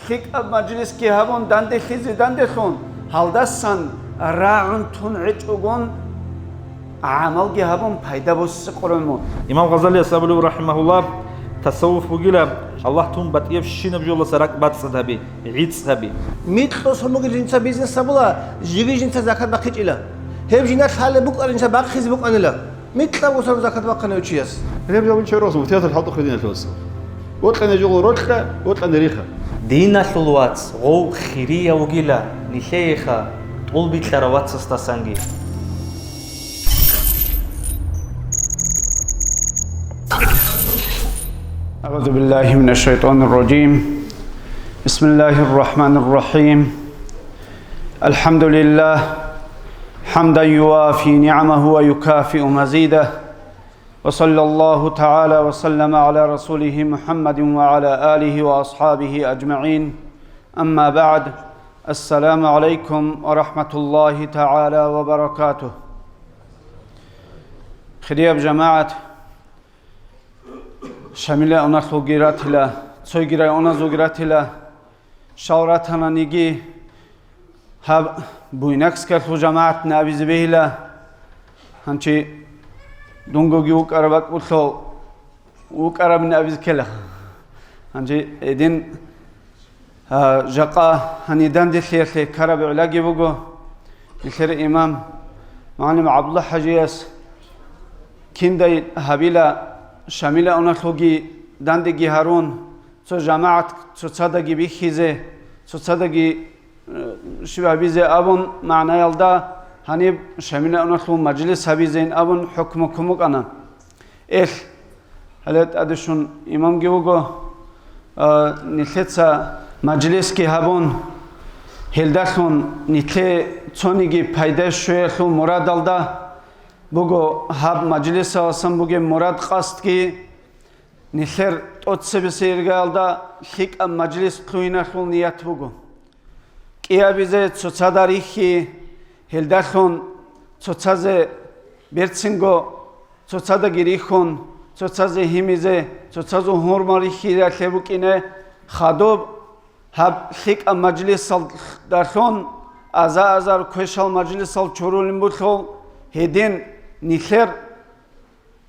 خيك أب مجلس كي هبون داندي خيزي داندي خون هالدسان راعن تون عجوغون عمل كي هبون بايدا بوس قرنمون إمام غزالي أصحابه رحمه الله تصوف بقيله الله توم بتيب شين بجول سرك بات صدابي عيد صدابي ميت لوس هم جنسا بيزنس سبلا جيجي جنسا زكاة باقي إلا هب جنات حال بوك أرنسا باقي خيز بوك أنا لا ميت لا وصل زكاة باقي نوتشياس هب جابون شروس وتيات الحط خدين فلوس وطلع نجول روتلا وطلع نريخة دينا ثلوات غو خيرية وقيلة نشيخة طول بيت لروات سستاسانجي أعوذ بالله من الشيطان الرجيم بسم الله الرحمن الرحيم الحمد لله حمدا يوافي نعمه ويكافئ مزيده وصلى الله تعالى وسلم على رسوله محمد وعلى آله وأصحابه أجمعين أما بعد السلام عليكم ورحمة الله تعالى وبركاته خريب جماعة شاملة أنا خوجرات لا سويجرا أنا زوجرات لا شاورات أنا نيجي هب بوينكس كرتو جماعة نبي زبيلا هنشي دونغوغي وكربك وصل وكرب نبي كلا هنشي إدين جاقا هنيدان دخيل كرب علاجي بقو الخير إمام معلم عبد الله حجياس كندي هبيلا شامل أنا خوجي داندگی هارون تو جماعت تو صدقی بیخیزه تو صدقی شبه بیزه آبون معنای الدا هنی شامل أنا خو مجلس هبیزین آبون حکم کمک آن هلت ادشون امام گیوگو نیتلتسا مجلس کی هبون هلدخون نیتل چونیگی پیداش شوی خو مراد الدا بگو هب مجلس آسان بگه مراد قصد کی نخیر توتسه بسیرگه الدا خیک ام مجلس قوینا خون نیت بگو کیا بیزه چوچا داریخی هلدخون چوچا زه برچنگو چوچا دا گریخون چوچا زه همیزه چوچا زه هرماریخی داخل بکنه خادوب هب خیک ام مجلس دارخون ازار کوشال مجلس سال چورولیم بودخون هدین نخیر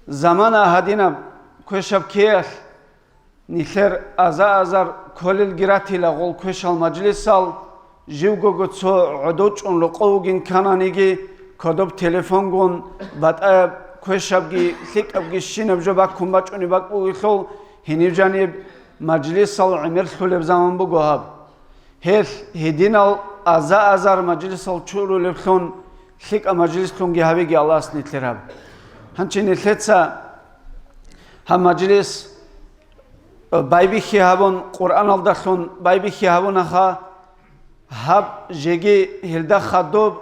زمان هدینا کوشب کیه نخیر ازار کلیل گراتی لغول کوشال مجلس سال جیوگو گوتسو عدوچ اون لقوگین کنانیگی کدوب تلفن گون بعد کوشبگی خیک ابگی شینب جو باک کم بچونی باک بوی خول هنیو جانب مجلس سال عمر خلب زمان بگو هب هدینال ازار مجلس سال چورو لبخون خیک مجلس خونگی هبیگی الله اسنیتلر هب هنچین نتلتسا هم مجلس بایبی خی هبون قرآن الدخون بایبی خی هبون اخا هب جگی هلدا خدوب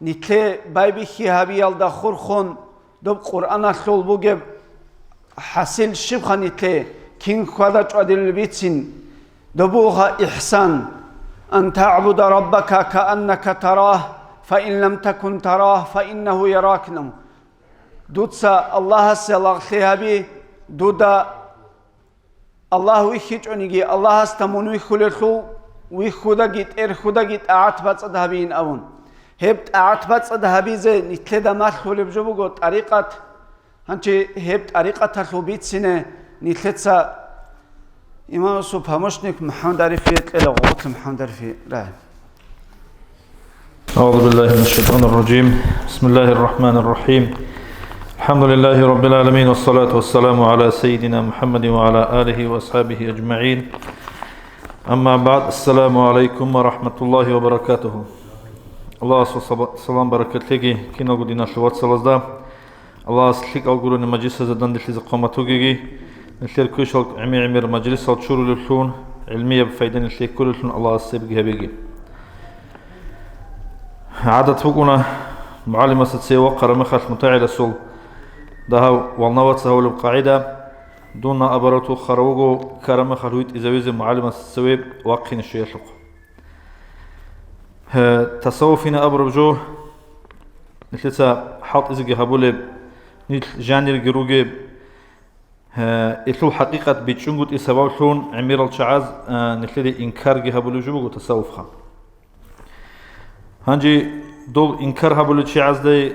نتله بایبی خی هبی الدخور خون دوب قرآن اخول بوگه حاصل شب خانیتله کین خدا چادل بیتین دوبوها إحسان أن تعبد ربك كأنك تراه فإن لم تكن تراه فإنه يراك نم دوتسا الله سلاغ خيابي دودا الله ويخيج عنيجي الله استمون ويخلخو ويخودا جيت خدا جيت أعتبت صدهبين أون هبت أعتبت صدهبي زي نتلدا ما خلب جبوجو طريقة هنشي هبت طريقة تخلبيت سنة نتلتسا إمام سبحانه محمد عرفيت إلى غوت محمد عرفيت لا أعوذ بالله من الشيطان الرجيم بسم الله الرحمن الرحيم الحمد لله رب العالمين والصلاة والسلام على سيدنا محمد وعلى آله وأصحابه أجمعين أما بعد السلام عليكم ورحمة الله وبركاته الله سلام بركة لكي كنا قدنا شوات سلازدا الله سلك أقولون مجلس زدان دلتز قامتوغي نتلر كوشل عمير مجلس الشور للحون علمية بفايدين نتلر كل الحون الله سيبقى بيجي عادة فوقنا معلمة ستسيوا قرمخة متعلة سول ده والنوات سهول القاعدة دون أبرتو خروجو كرمخة الويت إذا وزن معلمة ستسوي واقين الشيخ تصوفنا أبرجو نتلسا حاط إزجي هبولي نيت جانير جروجي إثل حقيقة بيتشنجود إسبابلون عمير الشعاز نخلي إنكار جهبلو جبو تصوفها هنجي دول إنكار هبلو الشعاز ده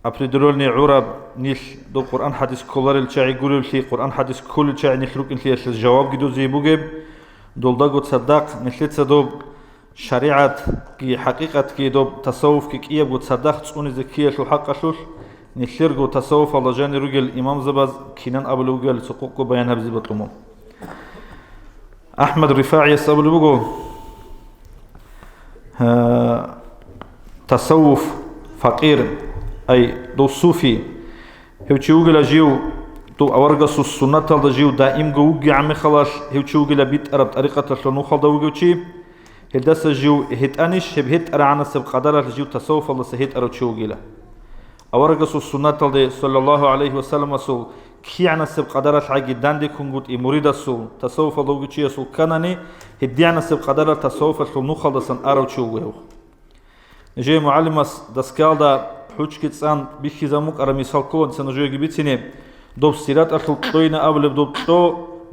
أبردولني عرب نيل دول قرآن حديث كولار الشعي يقولوا لي قرآن حديث كل الشعي نخلوك نخلي الجواب جدو زي بوجب دول داقو تصدق نخلي تصدق شريعة كي حقيقة كي دوب تصوف كي كيب وتصدق تسوني زكية شو حق شوش نخلرجو تصوف الله جاني رجل إمام زباز كينان أبو لوجل سقوق بيان هبزي بطلمو أحمد رفاعي أبو لوجو تصوف فقير أي دو صوفي هو تشوجل جيو دو أورجس السنة تل جيو دائم جوجي عم خلاص هو تشوجل بيت أرب طريقة شلون خلدا وجوشي هداس جيو هيت أنيش هبهت أرعنا سب قدر جيو تصوف الله سهيت أرو تشوجله أورجس السنة تل صلى الله عليه وسلم وسول كي عنا سب قدر حاجة داندي كونجود إموريد السول تصوف الله وجوشي السول كناني هدي عنا سب قدر تصوف شلون خلدا سن أرو تشوجله نجي معلم دسكال دا حوش كتسان بيخي زموك أرى مثال كون سنجوي جبتيني دوب سيرات أشل طوينا أول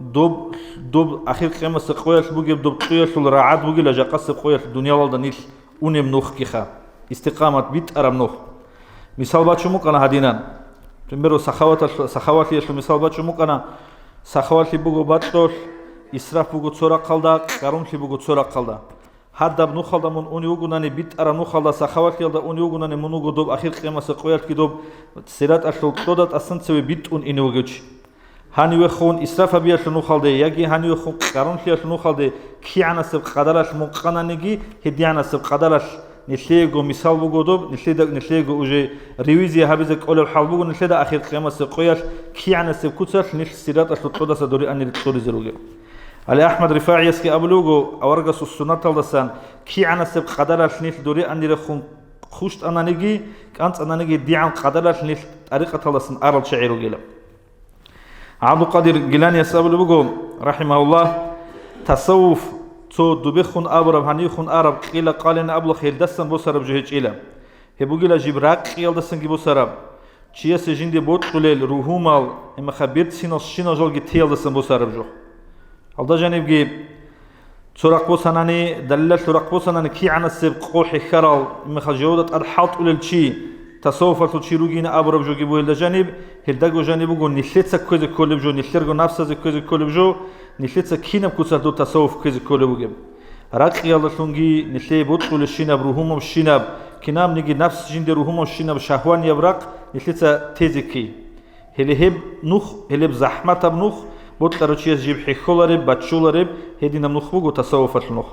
دوب أخير قيمة سقويش بوجي دوب طويش الرعاد بوجي لجاقة سقويش الدنيا والدا نيل ونم نوخ كيخا استقامة بيت أرم نوخ مثال باتشموك أنا هدينا تنبرو سخوات ليش مثال باتشموك أنا سخوات لي بوجو باتشوش إسراف بوجو تصورا قلدا كارون لي بوجو تصورا قلدا حدا بنوخلدا من أوني وجناني بيت أرى نوخلدا سخوات يلدا أوني وجناني منو جدوب أخير قيمة سقويات كدوب سيرات أشلو تودت أصلا تسوي بيت أون إني وجش هاني وخون إسراف بيا شنو خالده يجي هاني وخون قارون فيا شنو خالده كي عنا سب قدرش مقنا نجي هدي عنا سب قدرش نشليجو مثال بوجودوب نشليجو وجه ريويزي هبزك أول حال بوجو نشليدا أخير قيمة سقويات كي عنا سب كتر نش سيرات أشلو تودت سدوري أني تودي زروجه على أحمد رفاعي يسكي أبلوجو أورجس السنة تلدسان كي عنا سب قدرش نش دوري أني رخون خوشت أنا نجي كانت أنا نجي دي عن قدرش نش طريقة تلدسان أرد شعيرو جيلا عبد القادر جيلاني يسأل بقول رحمه الله تصوف تو دبخون أبرب هنيخون أرب قيل قال إن أبلغ خير دستن بوسرب جهج إلى هبوجيلا جبراق قيل دستن جبوسرب چیه سجندی بود قلیل روحومال اما خبرت سینا جل گیتیل دستن بوسرب جو حالا جانب گی سرق بوسنانی دلل سرق بوسنانی کی عن السب قوح خرال اما خجودت الحاط قلیل چی تصوف التشيروجين أبرب جو جيبوه الجانب هالدجو جانبه جو نخلص كذا كل بجو نخلرجو نفسه كذا كل بجو نخلص كينب كوسر دو تصوف كذا كل بجو رق يلا شونجي نخلي بطل الشينب روحهم الشينب كنام نجي نفس جند روحهم الشينب شهوان يبرق نخلص تزكي هلهب نخ هلهب زحمة بنخ بطل رشيس جيب حخولرب بتشولرب هدينا نخ بجو تصوف النخ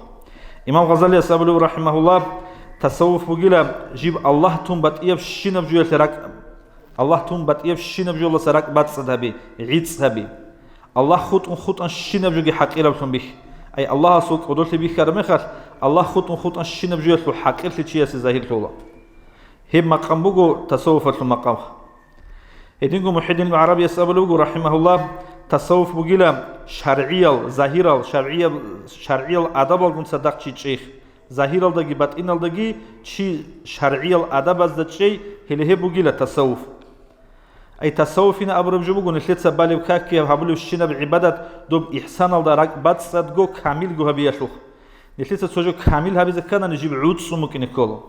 إمام غزالي أسأله رحمه الله تصوف بقيلا جيب الله توم بتياب شينب جوال سرق الله توم بتياب شينب جوال سرق بات صدابي عيد صدابي الله خط أن شينب جوجي حقيرة بسم به أي الله سوق قدرت به كرمخش الله خط أن شينب جوال سو حقير لشيء سزاهير تولا هم مقام بقو تصوف المقام هدينكم محدين العربي يسأل بقو رحمه الله تصوف بقيلا شرعية ظاهرة شرعية أدب الجن صدق شيء ظاهر الدقي باطن الدقي شيء شرعي الأدب از دشي هله بوجيلا تصوف أي تصوفنا أبرب جبوجون الثلاث سبالي وكاكي هبلو الشينا بعبادة دوب إحسان الدرك بات صدقو كامل جو هبي يشوخ الثلاث سوجو كامل هبي زكنا نجيب عود ممكن يكولو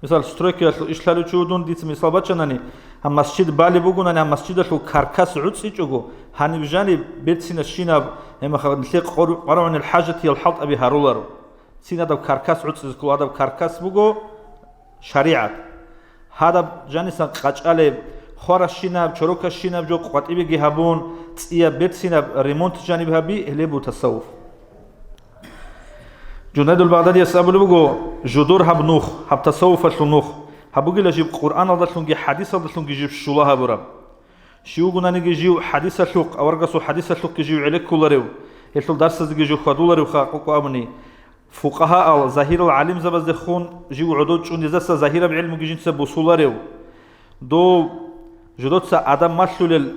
مثال ستريك إشلالو تشودون ديت مثال بتشناني هم مسجد بالي بوجون أنا مسجد شو كاركاس عود سيجوجو هني بجاني بيتسين الشينا هم خد نسيق قرون الحاجة يلحط أبي هارولر سين هذا كاركاس عود سيزكو هذا كاركاس بوجو شريعة هذا جانس قاچاله خورشينا چروكشينا جو قطيبي جهبون تسيا بيتسينا ريمونت جانب هبي هلبو تصوف جنيد البغدادي يسأل بوجو جدور هب نوخ هب تصوف شنوخ هبوجي لجيب قرآن هذا شنجي حديث هذا شنجي جيب شولها برا شيو قلنا نيجي جيو حديث الشوق أورجسو حديث الشوق جيو عليك كولريو يشل درس زي جيو خدولريو خاقو أمني فقهاء ظاهر العلم زبز دخون جيو عدود شون جزاسة ظاهرة بعلم جينسة بوصولاريو دو جدود سا آدم مشلول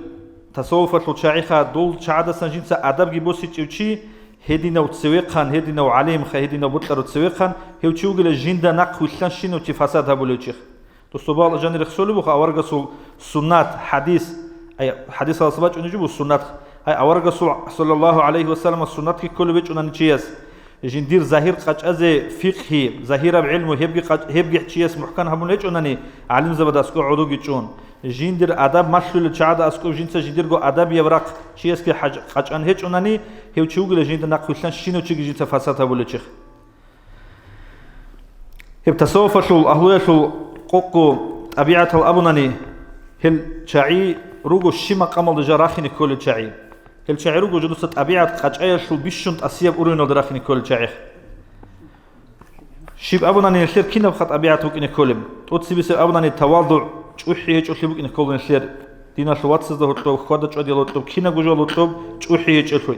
تصوف الشاعخة دول شعادة سنجينسة آدم جيبوسي تشي هدينا وتسويقان هدينا وعليم خا هدينا بطلر وتسويقان هيو تشوغل جيندا نق وشلان شينو تفاسد هبولوشيخ تصوبال جاني رخصولي بخا أورغسو سنات حديث أي حديث الصلاة ونجيب السنة أي أورج صلى الله عليه وسلم السنة كل بيت وننشيس جندير ظاهر قج أزي فقهي ظاهر بعلمه هبقي حشيس محكم همون ليش ونني علم زبد أسكو عدو جيتشون جندير أدب مشلول الشعاد أسكو جنس جندير جو أدب يبرق شيس كي قج أن هيج ونني هو تشوغل جندير نقولشان شنو تيجي جنس فساتها بولتشيخ هب تصوف شو أهوية شو قوقو طبيعة الأبناني هل شعي روجو الشيما قمل دجاراخني كل الشعي هل شعي روجو جدوس طبيعة قجاية شو بيشنت أسياب أورينو دراخني كل الشعي شيب أبناني الخير كنا بخط طبيعة وكني كلم توتسي بس أبناني تواضع شوحي هيك وكني كل الخير دينا شو واتس ده هتلو خواده شو ديالو تلو كنا جوجو لطلب شوحي هيك شوي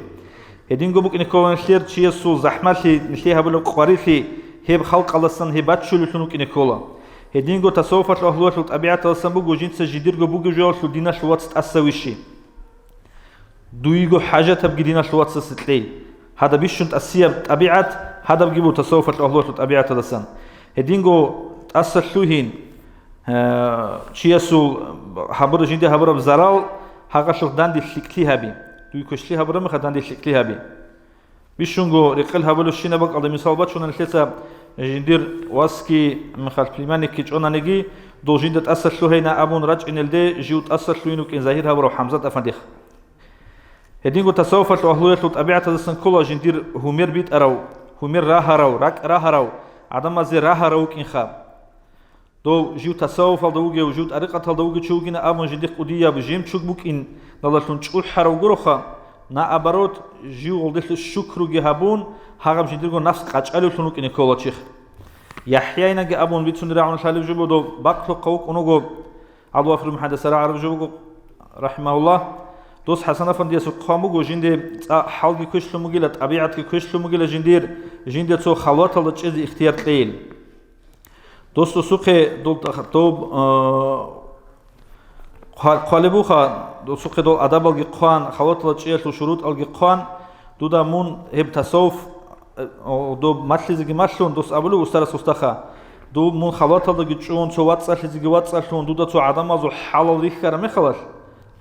هدين جو بكني كل الخير شيء سو زحمة لي هبلو قواري هب خلق الله سن هبات شو لشنو كني كولا هدين جو تصوفات الأهلوات والطبيعة السنبو جو جنس جدير جو بوجو جو شو دينا شو واتس تأسويشي دويجو حاجة تبقي دينا شو واتس ستلي هذا بيشنت أسياب طبيعة هذا بجيبو تصوفات الأهلوات والطبيعة السن هدين جو تأسشوهين شياسو حبر جندي حبر بزرال هاقا شو داندي شكلي هبي دويكو شلي حبر مخ داندي شكلي هبي بيشونجو رقل هبلو الشينا بق على مثال بات شون الثلاثة جندير واسكي مخال فليماني كيج أنا نجي دو جندة تأثر شو هنا أبون رج إن الدي جيو تأثر شو إنه كإن ظاهر هبرو حمزة أفندخ هدينجو تصوفت الأهلوية طبيعة السن كلها جندير همير بيت أرو همير راه رو رك راه رو عدم زي راه رو كإن خاب دو جيو تصوف الدوجي وجود أرقة الدوجي شو جينا أبون جندير قدية بجيم شو بوك إن نلاشون شو حرو جروخا نا أبروت جيو غلدش الشكر جهابون هاغم جنديرجو نفس قاچالو شنو كني كولاتشيخ يحيى ينجي أبون بيتسون راعون شالو جبو دو باقلو قوق أنوجو عبد الوافر محدث عرب جبو رحمه الله دوس حسن أفندي سقامو جو جندي حالك كشلو مجيلة طبيعتك كشلو مجيلة جندير تو خلوات الله تشيز اختيار قليل دوستو سوقي دول توب قالبوخا دو سوقي دول أدب الجقان خلوات الله تشيز وشروط الجقان دودا مون هب تصوف دو ماتلزي ماشلون دوس أبلو وسترس وستخا دو مون خلوات الله جتشون تو واتسالزي واتسالون دودا تو عدم ازو حال ريخ كرمي خلاص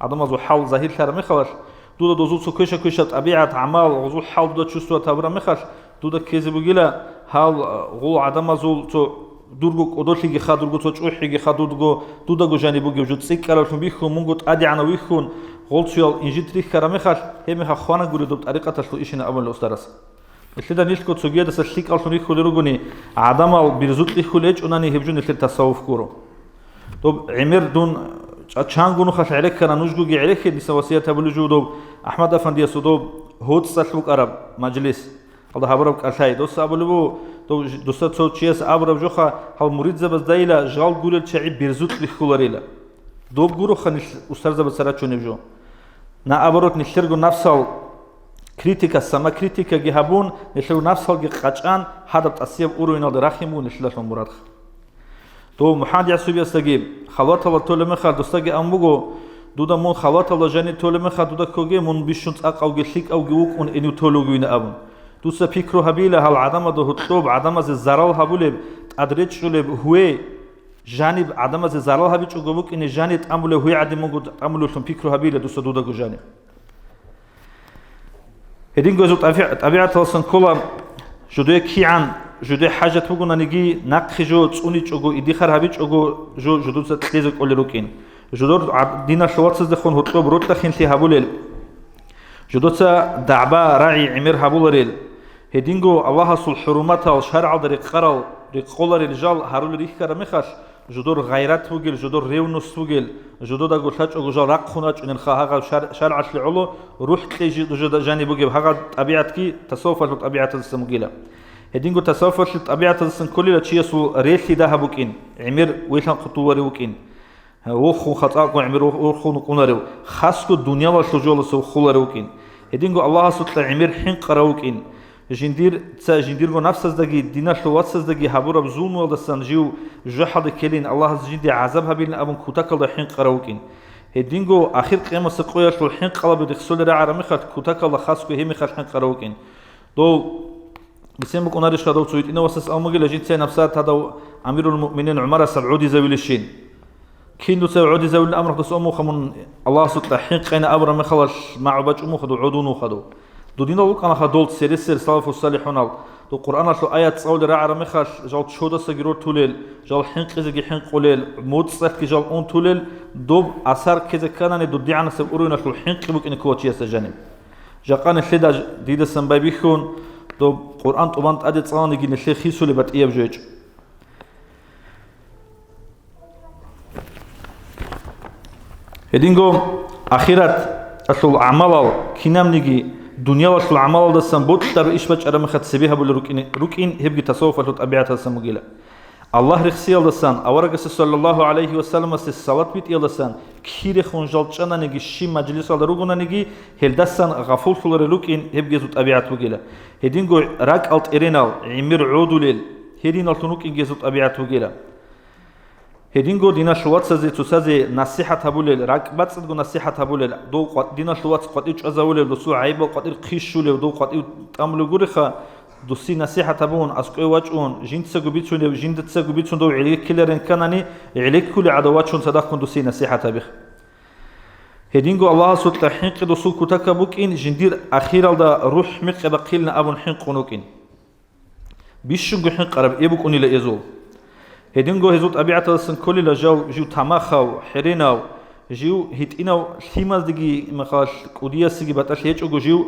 عدم ازو حال ظاهر كرمي خلاص دودا دوزو تو كشة طبيعة عمل وزو حال دودا تشوستو تبرا مخاش دودا كيزي بقيلا حال غو عدم ازو تو دورغو قدوشيغي خادورغو تو چوحيغي خادورغو دودا جو جاني بوغي وجود سيكالاشون بيخون مونغوت ادي عنا ويخون غولتشيال انجيتريخ كرمي خاش همي خوانا غوري دوب طريقة شو إيشنا أول أسترس إثنين نيشكو تسوجيه دس الشيك ألشون يخلي رجوني عدم البرزوت يخليج أناني هبجون إثنين تصوف كورو طب عمر دون تشانغونو خش عليك كنا نوجو جي عليك دي سواسية تبلجو دوب أحمد أفندي سودوب هود سلوك عرب مجلس الله هبرك أشاي دوس أبلبو دوس تصوت شيء أبرب جوخا هال مريض زبز دايلا جال قول الشعب برزوت يخليريلا دوب جورو خنش أسترز بسرعة شو نبجو نا أبروت نشترجو نفسه كريتيكا سما كريتيكا جهابون نشترجو نفسه جقاچان هذا تأثير أورينا درخيمو نشلش مراد تو محمد يعسوب يستجيب خلات الله طول مخا دوستاجي أمبوجو دودا مون خلات الله جاني طول مخا دودا كوجي مون بيشنت أق أو جشيك أو جوك أون إنو تولوجين أبون دوسا بيكرو هبيله هال عدم ده هتلوب عدم از الزرال هبولب أدريت شلب هو جانب عدم از الزرال هبيت شو جوك إن جانب أمله هو عدم موجود أمله شون بيكرو هبيله دوسا دودا جو جانب هدين جزء طبيعة الإنسان كله جدوي كيان جدوي حاجة تقولنا نجي نقخجو توني تجو إدخار هبيت جو جدو تتلزق كل روكين جدور دينا شوارتز دخون هتلوب روت دخين في هبولل جدو دعبا راعي عمر هبولريل هدينجو الله سول حرمتها والشرع دريق قرال ريقولر الرجال هارول ريخ كرمخش جدور غيرات وجل جدور ريونس وجل جدور دا قلتش أو جدور رقخناش إن الخاها شرع العلو روح تيجي جدور جاني بوجي هذا طبيعتك تصوف طبيعة السمجيلة هدينجو تصوف طبيعة السن كل لا شيء سو ريخي ده بوكين عمر ويشان قطوة وكين وخو خطأ عمر وخو نقولنا خاصة الدنيا والشجول سو خول وكين هدينجو الله سبحانه عمر حين قراوكين جندير جو نفس دقي دينا شوات دقي حبور بزون والدستان جيو جحد كلين الله جندي عذاب هبين أبون كتاكل الحين قراوكين هدينجو آخر قيمة سقويا شو الحين قلب دخسول رعا رمخت كتاكل خاص كه مخت الحين قراوكين دو بسيم بكون هذا شهادة سويت إنه وسس أمجي لجنت نفسات هذا أمير المؤمنين عمر السعودي زويل الشين كيندو سعودي زول الأمر دس أمو خمون الله سبحانه حقنا أمر مخلش مع بج أمو خدو عدون خدو دو دينا لوك أنا خدولت سيرسل صالف الصالحون دو قرآن شو آيات صول رعر مخش جال شودا سجرور تولل جال حنق إذا حنق قليل موت صف كجال أون تولل دوب أثر كذا كان دو ديعنا سبورينا شو الحنق بوك إن كوتشي سجانب جاقان الشدة ديدا سنبايبيخون دو قرآن طبعاً أدي تصان يجي نشيخ خيسو لبت إيه بجوج هدينغو أخيرات أصل أعمال كنام نيجي دنيا وصل أعمال ده سنبوت ترى إيش بتش أرا مخد سبيها بقول ركين هبجي تصوف ولا طبيعة السمجيلة الله رخصي الله سان أورجس صلى الله عليه وسلم الصلاة بيت الله سان كثير خنجال شنا نيجي شيء مجلس على رجونا نيجي هلدسان غفول فلور ركين هبجي زود طبيعة وجيلة هدينغو راك ألت إرينال عمير عودوليل هدين ألتنوك إنجي زود طبيعة وجيلة هدينغو دينا شوات سازي تسازي نصيحة هبولل راكبات صدقو نصيحة هبولل دو دينا شوات قطيش أزولل دو سو عيبو قطير خيشولل دو قطير تأملو غورخا دو سي نصيحة هبون أسكوي واجون جين تساقو بيتشون دو جين تساقو بيتشون دو عليك كلرين كاناني عليك كل عدواتشون صدقكم دو سي نصيحة هبخ هدينغو الله سوت حنق دو سو كتاكا بوكين جندير أخيرا دا روح مق بقيلنا أبون حنق ونوكين بيشنغو حنق عرب إيبوكوني لإزول هدينغو هزوت أبيعت السن كل لجاو جو تماخو حريناو جو هيتيناو ثيماز دقي مخاش كوديا سيجي بتاش هيجو جو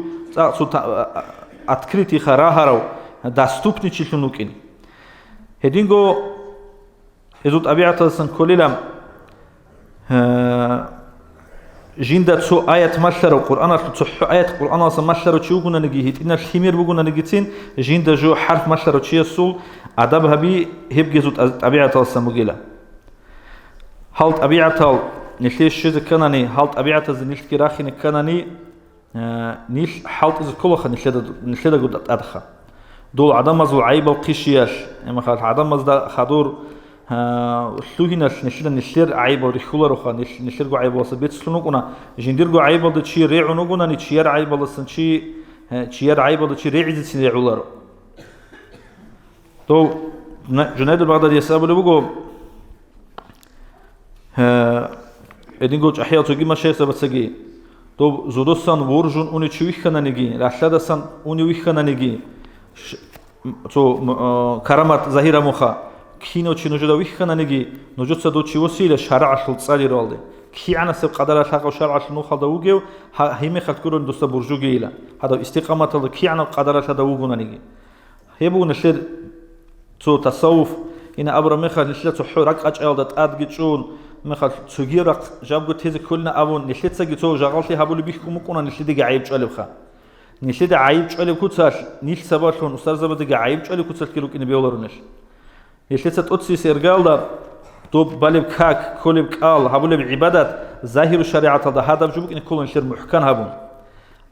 صوت أتكريتي خراهرو داستوبني تشيلونوكين هدينغو هزوت أبيعت السن كل لام جيندا سو آيات مشلرو قرآن سو آيات قرآن أصلا مشلرو تشوفونا نجي هيتينا الخمير بقولنا نجيتين جيندا جو حرف مشلرو تشيسول أدب هبي هبجي زود طبيعة السموجيلة هالت طبيعة نشلي الشيء كناني هالت طبيعة زنيش كراخين كناني نيش حالت إذا كله خن نشلي جود أدخل دول عدم مزو عيب القشياش إما خال عدم مزدا خدور سلوهنا نشلي عيب ورخولة روخا نشلي جو عيب وسبيت سلونكونا جندير جو عيب ده شيء ريعنوكونا نشير عيب ده سنشي شير عيب ده شيء ريعز سنيعولارو تو جنيد البغدادي يسأل بقول إدينغو أحياء تجي ما شيء سبتسجي تو زودسان ورجون أوني شويخ خنا نجي رشادسان أوني ويخ خنا نجي تو كرامات ظاهرة مخا كينو تشينو جدا ويخ خنا نجي نجود سدو تشي وسيلة شرع شلت صالي رالده كي أنا سب قدر الحق وشرع شنو خدا وجو هيم خلكورن دوست برجو جيلا هذا استقامة الله كي أنا قدر هذا وجونا نجي هيبو نشر تو تصوف إن أبرا مخال نشلت حرك أجعل دت أدقيتشون مخال تجيرك جابوا تيز كلنا أبون نشلت سجيتو جعلتي هبول بيحكم مكونا نشلت عيب شالب خا نشلت عيب شالب كوتساش نيل سباشون أستاذ زبدة عيب شالب كوتساش كيلو إن بيولرنش نشلت تأتسي سيرجال دا توب بالب كاك كلب قال هبول بعبادات ظاهر الشريعة هذا بجوبك إن كل نشر محكم هبون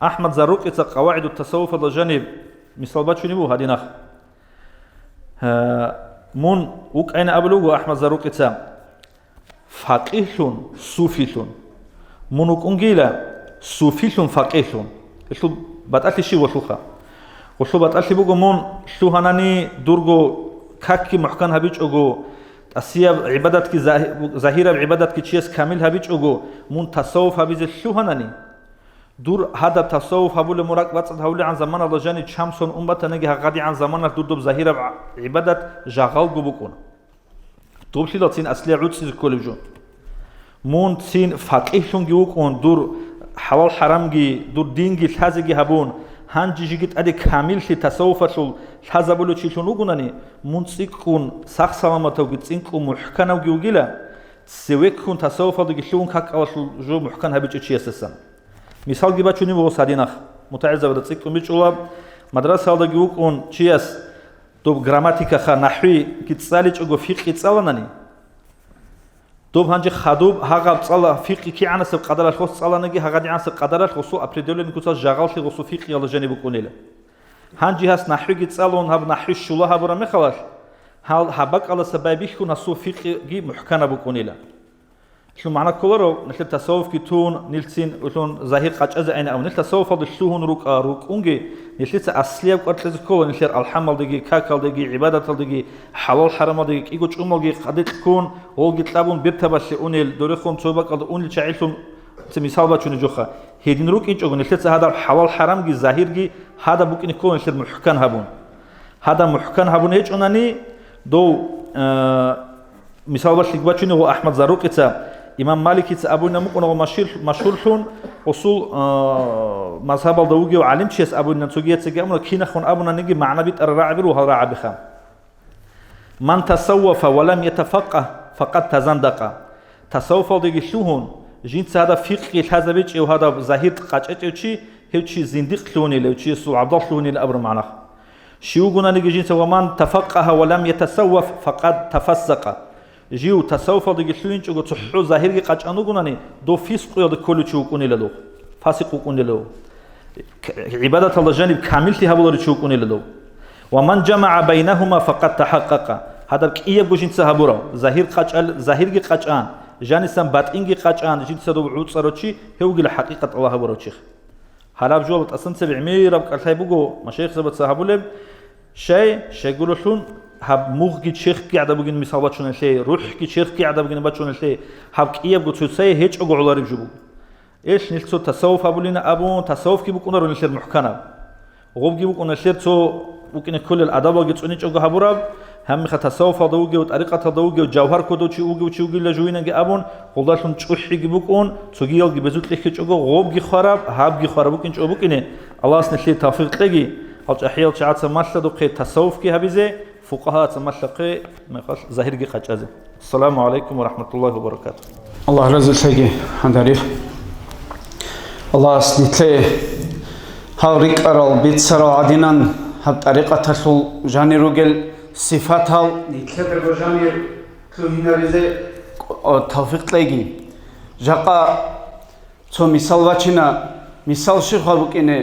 أحمد زروق إذا قواعد التصوف هذا جانب مثال باتشو نبو هذه نخ مون وك أين أبلغ أحمد زروق إتسام فقيهلون صوفيلون مونوك أنجيلا صوفيلون فقيهلون إشلو بتأتي شيء وشوخا وشلو بتأتي بقول مون شو هناني درجو كاكي محكم هبيج أجو أسياب عبادات كي ظاهرة عبادات كي شيء كامل هبيج أجو مون تصوف هبيج شو هناني دور هذا تصوف هبول مراقبات هقول عن زمان الله جاني شمسون أمة نجي هقدي عن زمان دور دب ظاهرة عبادات جغال جبوكون توب شيء لاتين أصلي عود سيد كل بجون مون تين فقيه شون جوكون دور حلال حرام جي دور دين جي هذا جي هبون هنجي جيت أدي كامل شيء تصوف شو هذا بقوله شيء شون وجونني مون سيكون سخ سلامته وجت سينكون محكنا وجوجلا سويكون تصوف هذا جشون كاك أو جو محكن هبيج شيء أساسا مثال جيبا شوني بو سادينخ متعزة بدأ تسيك وميشولا مدرسة هذا جوكون شيء توب جراماتيكا خا نحوي كتسالج أجو فيق كتسالناني توب هنجي خدوب هاغا بتصلا فيق كي عنا سب قدر الخوص صلا نجي هاغا دي عنا سب قدر الخوصو أبريدولين كوسا جعل شيء خوصو فيق يلا جاني بكونيله هنجي هاس نحوي كتسالون هب نحوي الشولا هبرا مخلاش هل هبك على سبابي يكون هسو فيق جي محكنا بكونيله شو معنى كولرو نحل تصوف كي تون نلتين وشون ظاهر قاچ أين أو نحل تصوف هذا شلون روك أونجي نحل أصلية وقت لزكول نحل الحمل دقي كاكل دقي عبادة دقي حلال حرام دقي إيجوش أمجي قديت كون هو جتلابون بيرتبش أونيل دوريخون توبك أو أونيل شعيلهم تمثال بتشون جوخا هيدين روك إنش أقول نحل هذا حلال حرام جي ظاهر جي هذا بوك نكون نحل محكان هبون هذا محكان هبون إيش أناني دو مثال بس لقبتشون هو أحمد زاروك إتا إمام مالك إتا أبونا مقنع مشهور حون أصول مذهب الدوجي وعلم شيء أبونا تجيه تجامل كينا خون أبونا نجي معنا بيت الرعبر وهالرعب بخام من تصوف ولم يتفقه فقد تزندق تصوف الدوجي شلون جنس هذا فقه هذا بيج أو هذا ظاهر قاچ أو شيء هو شيء زندق لوني لو شيء سو عبد الله لوني الأمر معنا شو قلنا نجي جنس ومن تفقه ولم يتصوف فقد تفسق جيو تصوف دقي شلون شو تصحو ظاهر قاچ أنو قلنا دو فسق يا كل شو قلنا له فاسق قلنا له عبادة الله جانب كامل تها بلور شو قلنا له ومن جمع بينهما فقد تحقق هذا كيه بوجين سهبورا ظاهر قاچ آن جانسان باطنگي قاچان جنس دو عود صاروچي هوغي حقيقه الله بروچيخ حالاب جولت اصلا 700 رب قالتاي بوغو مشايخ زبط صاحبولم شي يقولون هب موغي شيخ قاعده بوغين مثالاتشون شي روح كي شيخ قاعده بوغين باتشون شي هب كيه بوتساي هيچ اوغولار جوبو ايش نلتو تصوف ابولينا ابو تصوف كي بوكونر نشر محكنا غوبغي بوكونر شير تو بوكين كل الادب وغيصوني اوغو هبوراب هم خ تصوف دوغي وطريقه دوغي وجوهر كودوچي اوغي لجوينغي ابون خداشون چوخيغي بوكون تسوغيالغي بزوتليخي چوغو غوبغي خراب هابغي خرابوكين چوبوكينه الله سنشلي توفيقلغي حج احيال شعات ماشلدو قي تصوف كي هبيزه فقهاء مشلقي ما خاص ظاهرغي قاچازه السلام عليكم ورحمه الله وبركاته الله رزق سيجي هنداريف الله سنتلي هاوريك ارال بيتسرا عدينان هب طريقه تسول جاني روغل صفاتال نتلدر بجاني كليناريزه توفيقلغي جاقا تو مثال واچنا مثال شخابوكينه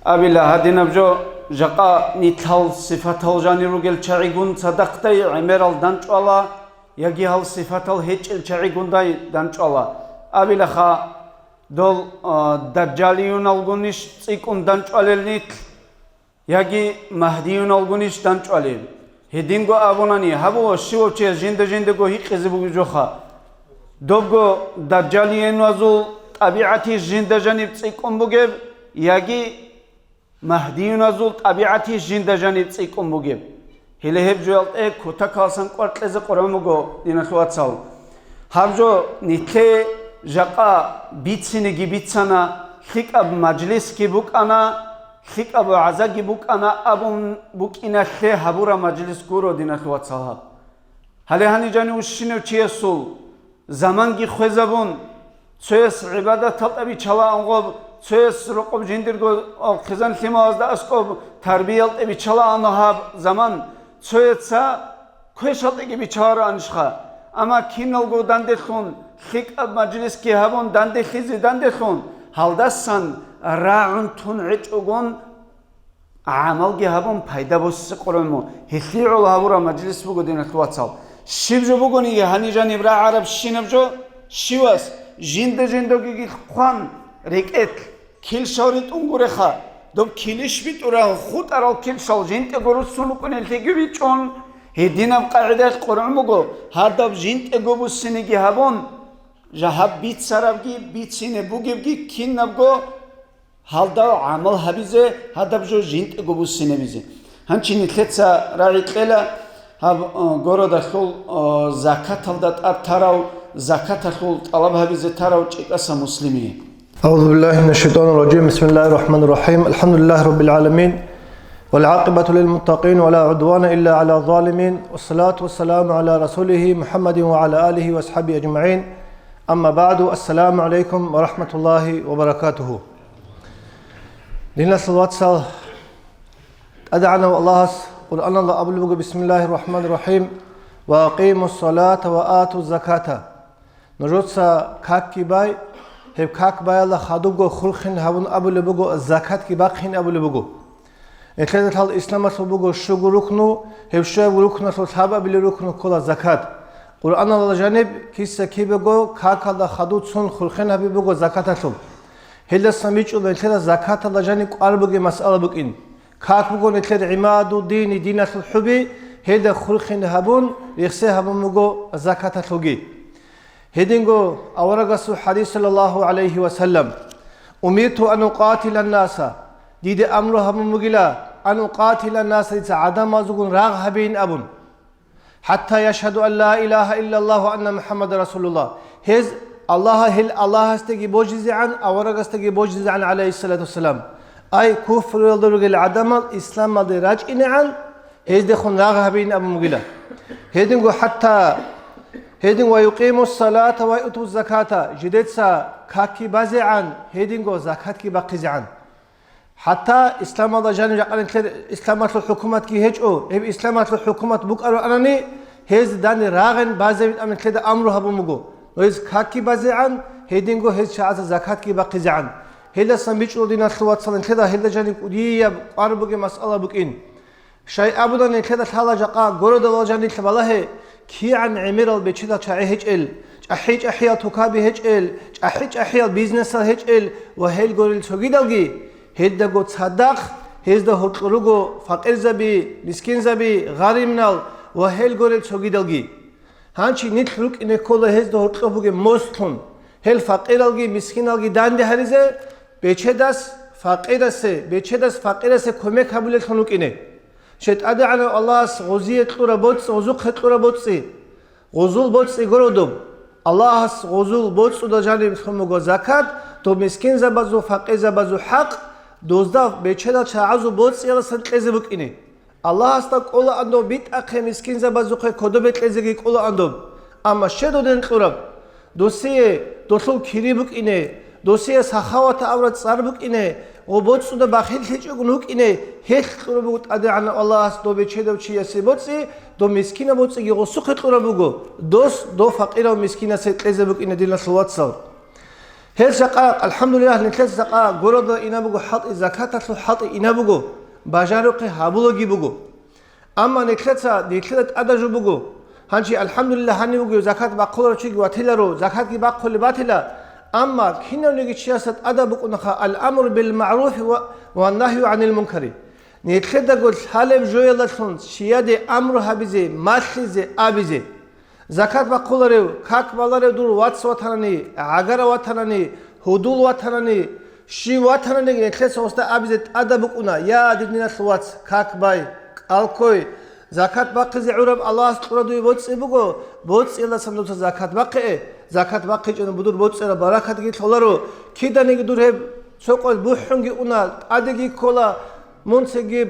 ابيلا هدينبجو جاقا نتال صفاتال جاني روغل چايگون صدقتاي عمرال دانچوالا ياگي هال صفاتال هيچل چايگونداي دانچوالا ابيلا خا دول دجاليون алгуниш цикун данчვალелнит яги маҳдиюн алгуниш данчვალел هدينغو أبوناني هبو شو تشي جند جو هيك زبو جوخا دوغو دجالي نوزو طبيعتي جند جانب تسيكم بوجب ياجي مهدي نوزو طبيعتي جند جانب تسيكم بوجب هله هب جوال كوتا كاسن قرط لز قرمغو دينخوات سال هبجو نيتلي جاقا بيتسينغي بيتسانا خيك اب مجلس كي بوك انا خيك أبو عزاقي بوك أنا أبو بوك إنا خي هبورا مجلس كورو دينا خوات صاحب هلي هاني جاني وشينو چيه سول زمانگي خوزبون سويس عبادة تلتبي چلا انغوب سويس رقب جندرگو خزان خيما ازدا اسكوب تربية تبي چلا انهاب زمان سويتسا كوشالتگي بيچارا انشخا اما كينالگو داندخون خيك أب مجلس كي هبون داندخيزي داندخون هالدسان راعن تنعج أقول عمل جهابهم فايدة بس قرمو هسلي على هورا مجلس بقولين التواصل شبجو بقولين يهاني جانب را عرب شينبجو شواس جند كي خوان ركعت كل شوريت أنغورخا دوب كلش بيت ورا خود أرال كل شال جند أقولوا سونو كونين تيجي بيتون هدينا بقاعدة قرمو هذا جند أقولوا سنة جهابون جهاب بيت سرابجي بيت سنة بوجبجي كين نبغو هالدا عمل هبيزه هذا بجو جنت أقوبوس سنة بيزه هنچيني ثلاثة رأيت إلا هب غورو دخول زكاة هالدات أبتراو زكاة هالدول طلب هبيزه تراو تجسا مسلمين. أعوذ بالله من الشيطان الرجيم بسم الله الرحمن الرحيم الحمد لله رب العالمين والعاقبة للمتقين ولا عدوان إلا على الظالمين والصلاة والسلام على رسوله محمد وعلى آله وأصحابه أجمعين أما بعد السلام عليكم ورحمة الله وبركاته. دينا صلوات سال أدعنا الله قرآن الله أبلغ بسم الله الرحمن الرحيم وأقيموا الصلاة وآتوا الزكاة نجوت سا كاكي باي هب كاك باي الله خادوغو خلخين هون أبلغو الزكاة كي باقين أبلغو إتلاد هال إسلام سبوغو شغو ركنو هب شغو ركنو صحابة بلي ركنو كل الزكاة قرآن الله جانب كيسا كي بگو كاكالا خدود سن خلخين هبي بگو زكاة لهم هلا سميچو بنتلا زكاة الله جانب قربگي مسألة بگين كاك بگو نتلا عماد الدين دينة الحبي هلا خلخين هبون يخسي هبون بگو زكاة لهوگي هدينگو اورغسو حديث صلى الله عليه وسلم أمرت أن أقاتل الناس ديد أمر هبون بگلا أن أقاتل الناس عدم زغون راغ هبين أبون حتى يشهد أن لا إله إلا الله وأن محمد رسول الله هز الله استجي بوجز عن أورق استجي بوجز عن عليه الصلاة والسلام أي كفر يلدرج العدم الإسلام ما درج إن عن هز دخون راغها بين أبو مقيلة هدينغو حتى هدين ويقيم الصلاة ويؤتوا الزكاة جدتسا كاكي بازي عن هدينغو زكاة كي باقي عن حتى إسلام الله جانب قال إسلامات الحكومة كي هجو إب إسلامات الحكومة بقرأ أنني هز داني راغن بازي من أمن كده أمره بمجو ويز كاكي بازي عن هيدينغو هز شعات الزكاة كي باقي عن هلا سميتش ودينا الصوات صلنا كده هلا جانب وديا قاربك مسألة بكين شيء أبدا كده حالا جقا جرد الله جانب تبالله كي عن عمير البيتشدا شاعي هجل أحيج أحيال تكابي هجل أحيج أحيال بيزنس هجل وهل جوريل سوغيدالجي هيدا قد صدق هيدا هتلوجو فقير زبي مسكين زبي غريب نال وهل قريل سوغيدالجي هانشي نتلوك إن كل هيدا هتلوجو مستون هل فقير الجي مسكين الجي داندي هريزه بيشداس فقير سه كمك قبول خنوك إنه شد أدعنا الله غزية طورا بوتس غزوق طورا بوتسي غزول بوتسي قرودم الله غزول بوتس ودا جانب خمو زكاة تو مسكين زبازو فقير زبازو حق دوزدا بيچدا چازو بوت سيلا سنتلزي بكيني الله استا قولا اندو بيت اخي مسكين زبازو خي كودو بتلزي قولا اندو اما شدو دين قرب دوسيه دوسو كيري بكيني دوسيه سخاوت اورت صار بكيني او بوت سودا باخيل تيچغنوك اني هيخ قربوت ادعنا الله استو بيچدا چيسي بوتسي دو مسكين بوتسي غوسو خي قربوغو دو فقير او مسكين سيتلزي بكيني دينا سواتسو هل سقاق الحمد لله نتلت سقاق قرد إنا بقو حط زكاة حط إنا بقو باجارق هابولوجي بقو أما نتلت أدجو بقو هنشي الحمد لله هني بقو زكاة باقول رشيق واتلرو زكاة باقول باتلا أما كنا نيجي سياسة أدا بقو نخا الأمر بالمعروف والنهي عن المنكر نتلت قول حالب جوية لتون شيادة أمر هبزي ماشلزي أبزي زكاة باقولاري كاك بالاري دور واتس واتناني عغر واتناني هدول واتناني شي واتناني نتلس وستا أبزت أدا بقونا يا ديدنا سواتس كاك باي الكوي زكاة باقي عرب الله استقردوي بوتس بقو بوتس إلا سندوت زكاة باقي جنو بدور بوتس إلا بركات جيت خلارو كيدا نيجي دور هب سوقل بوحنجي أونا أديجي كولا منسجي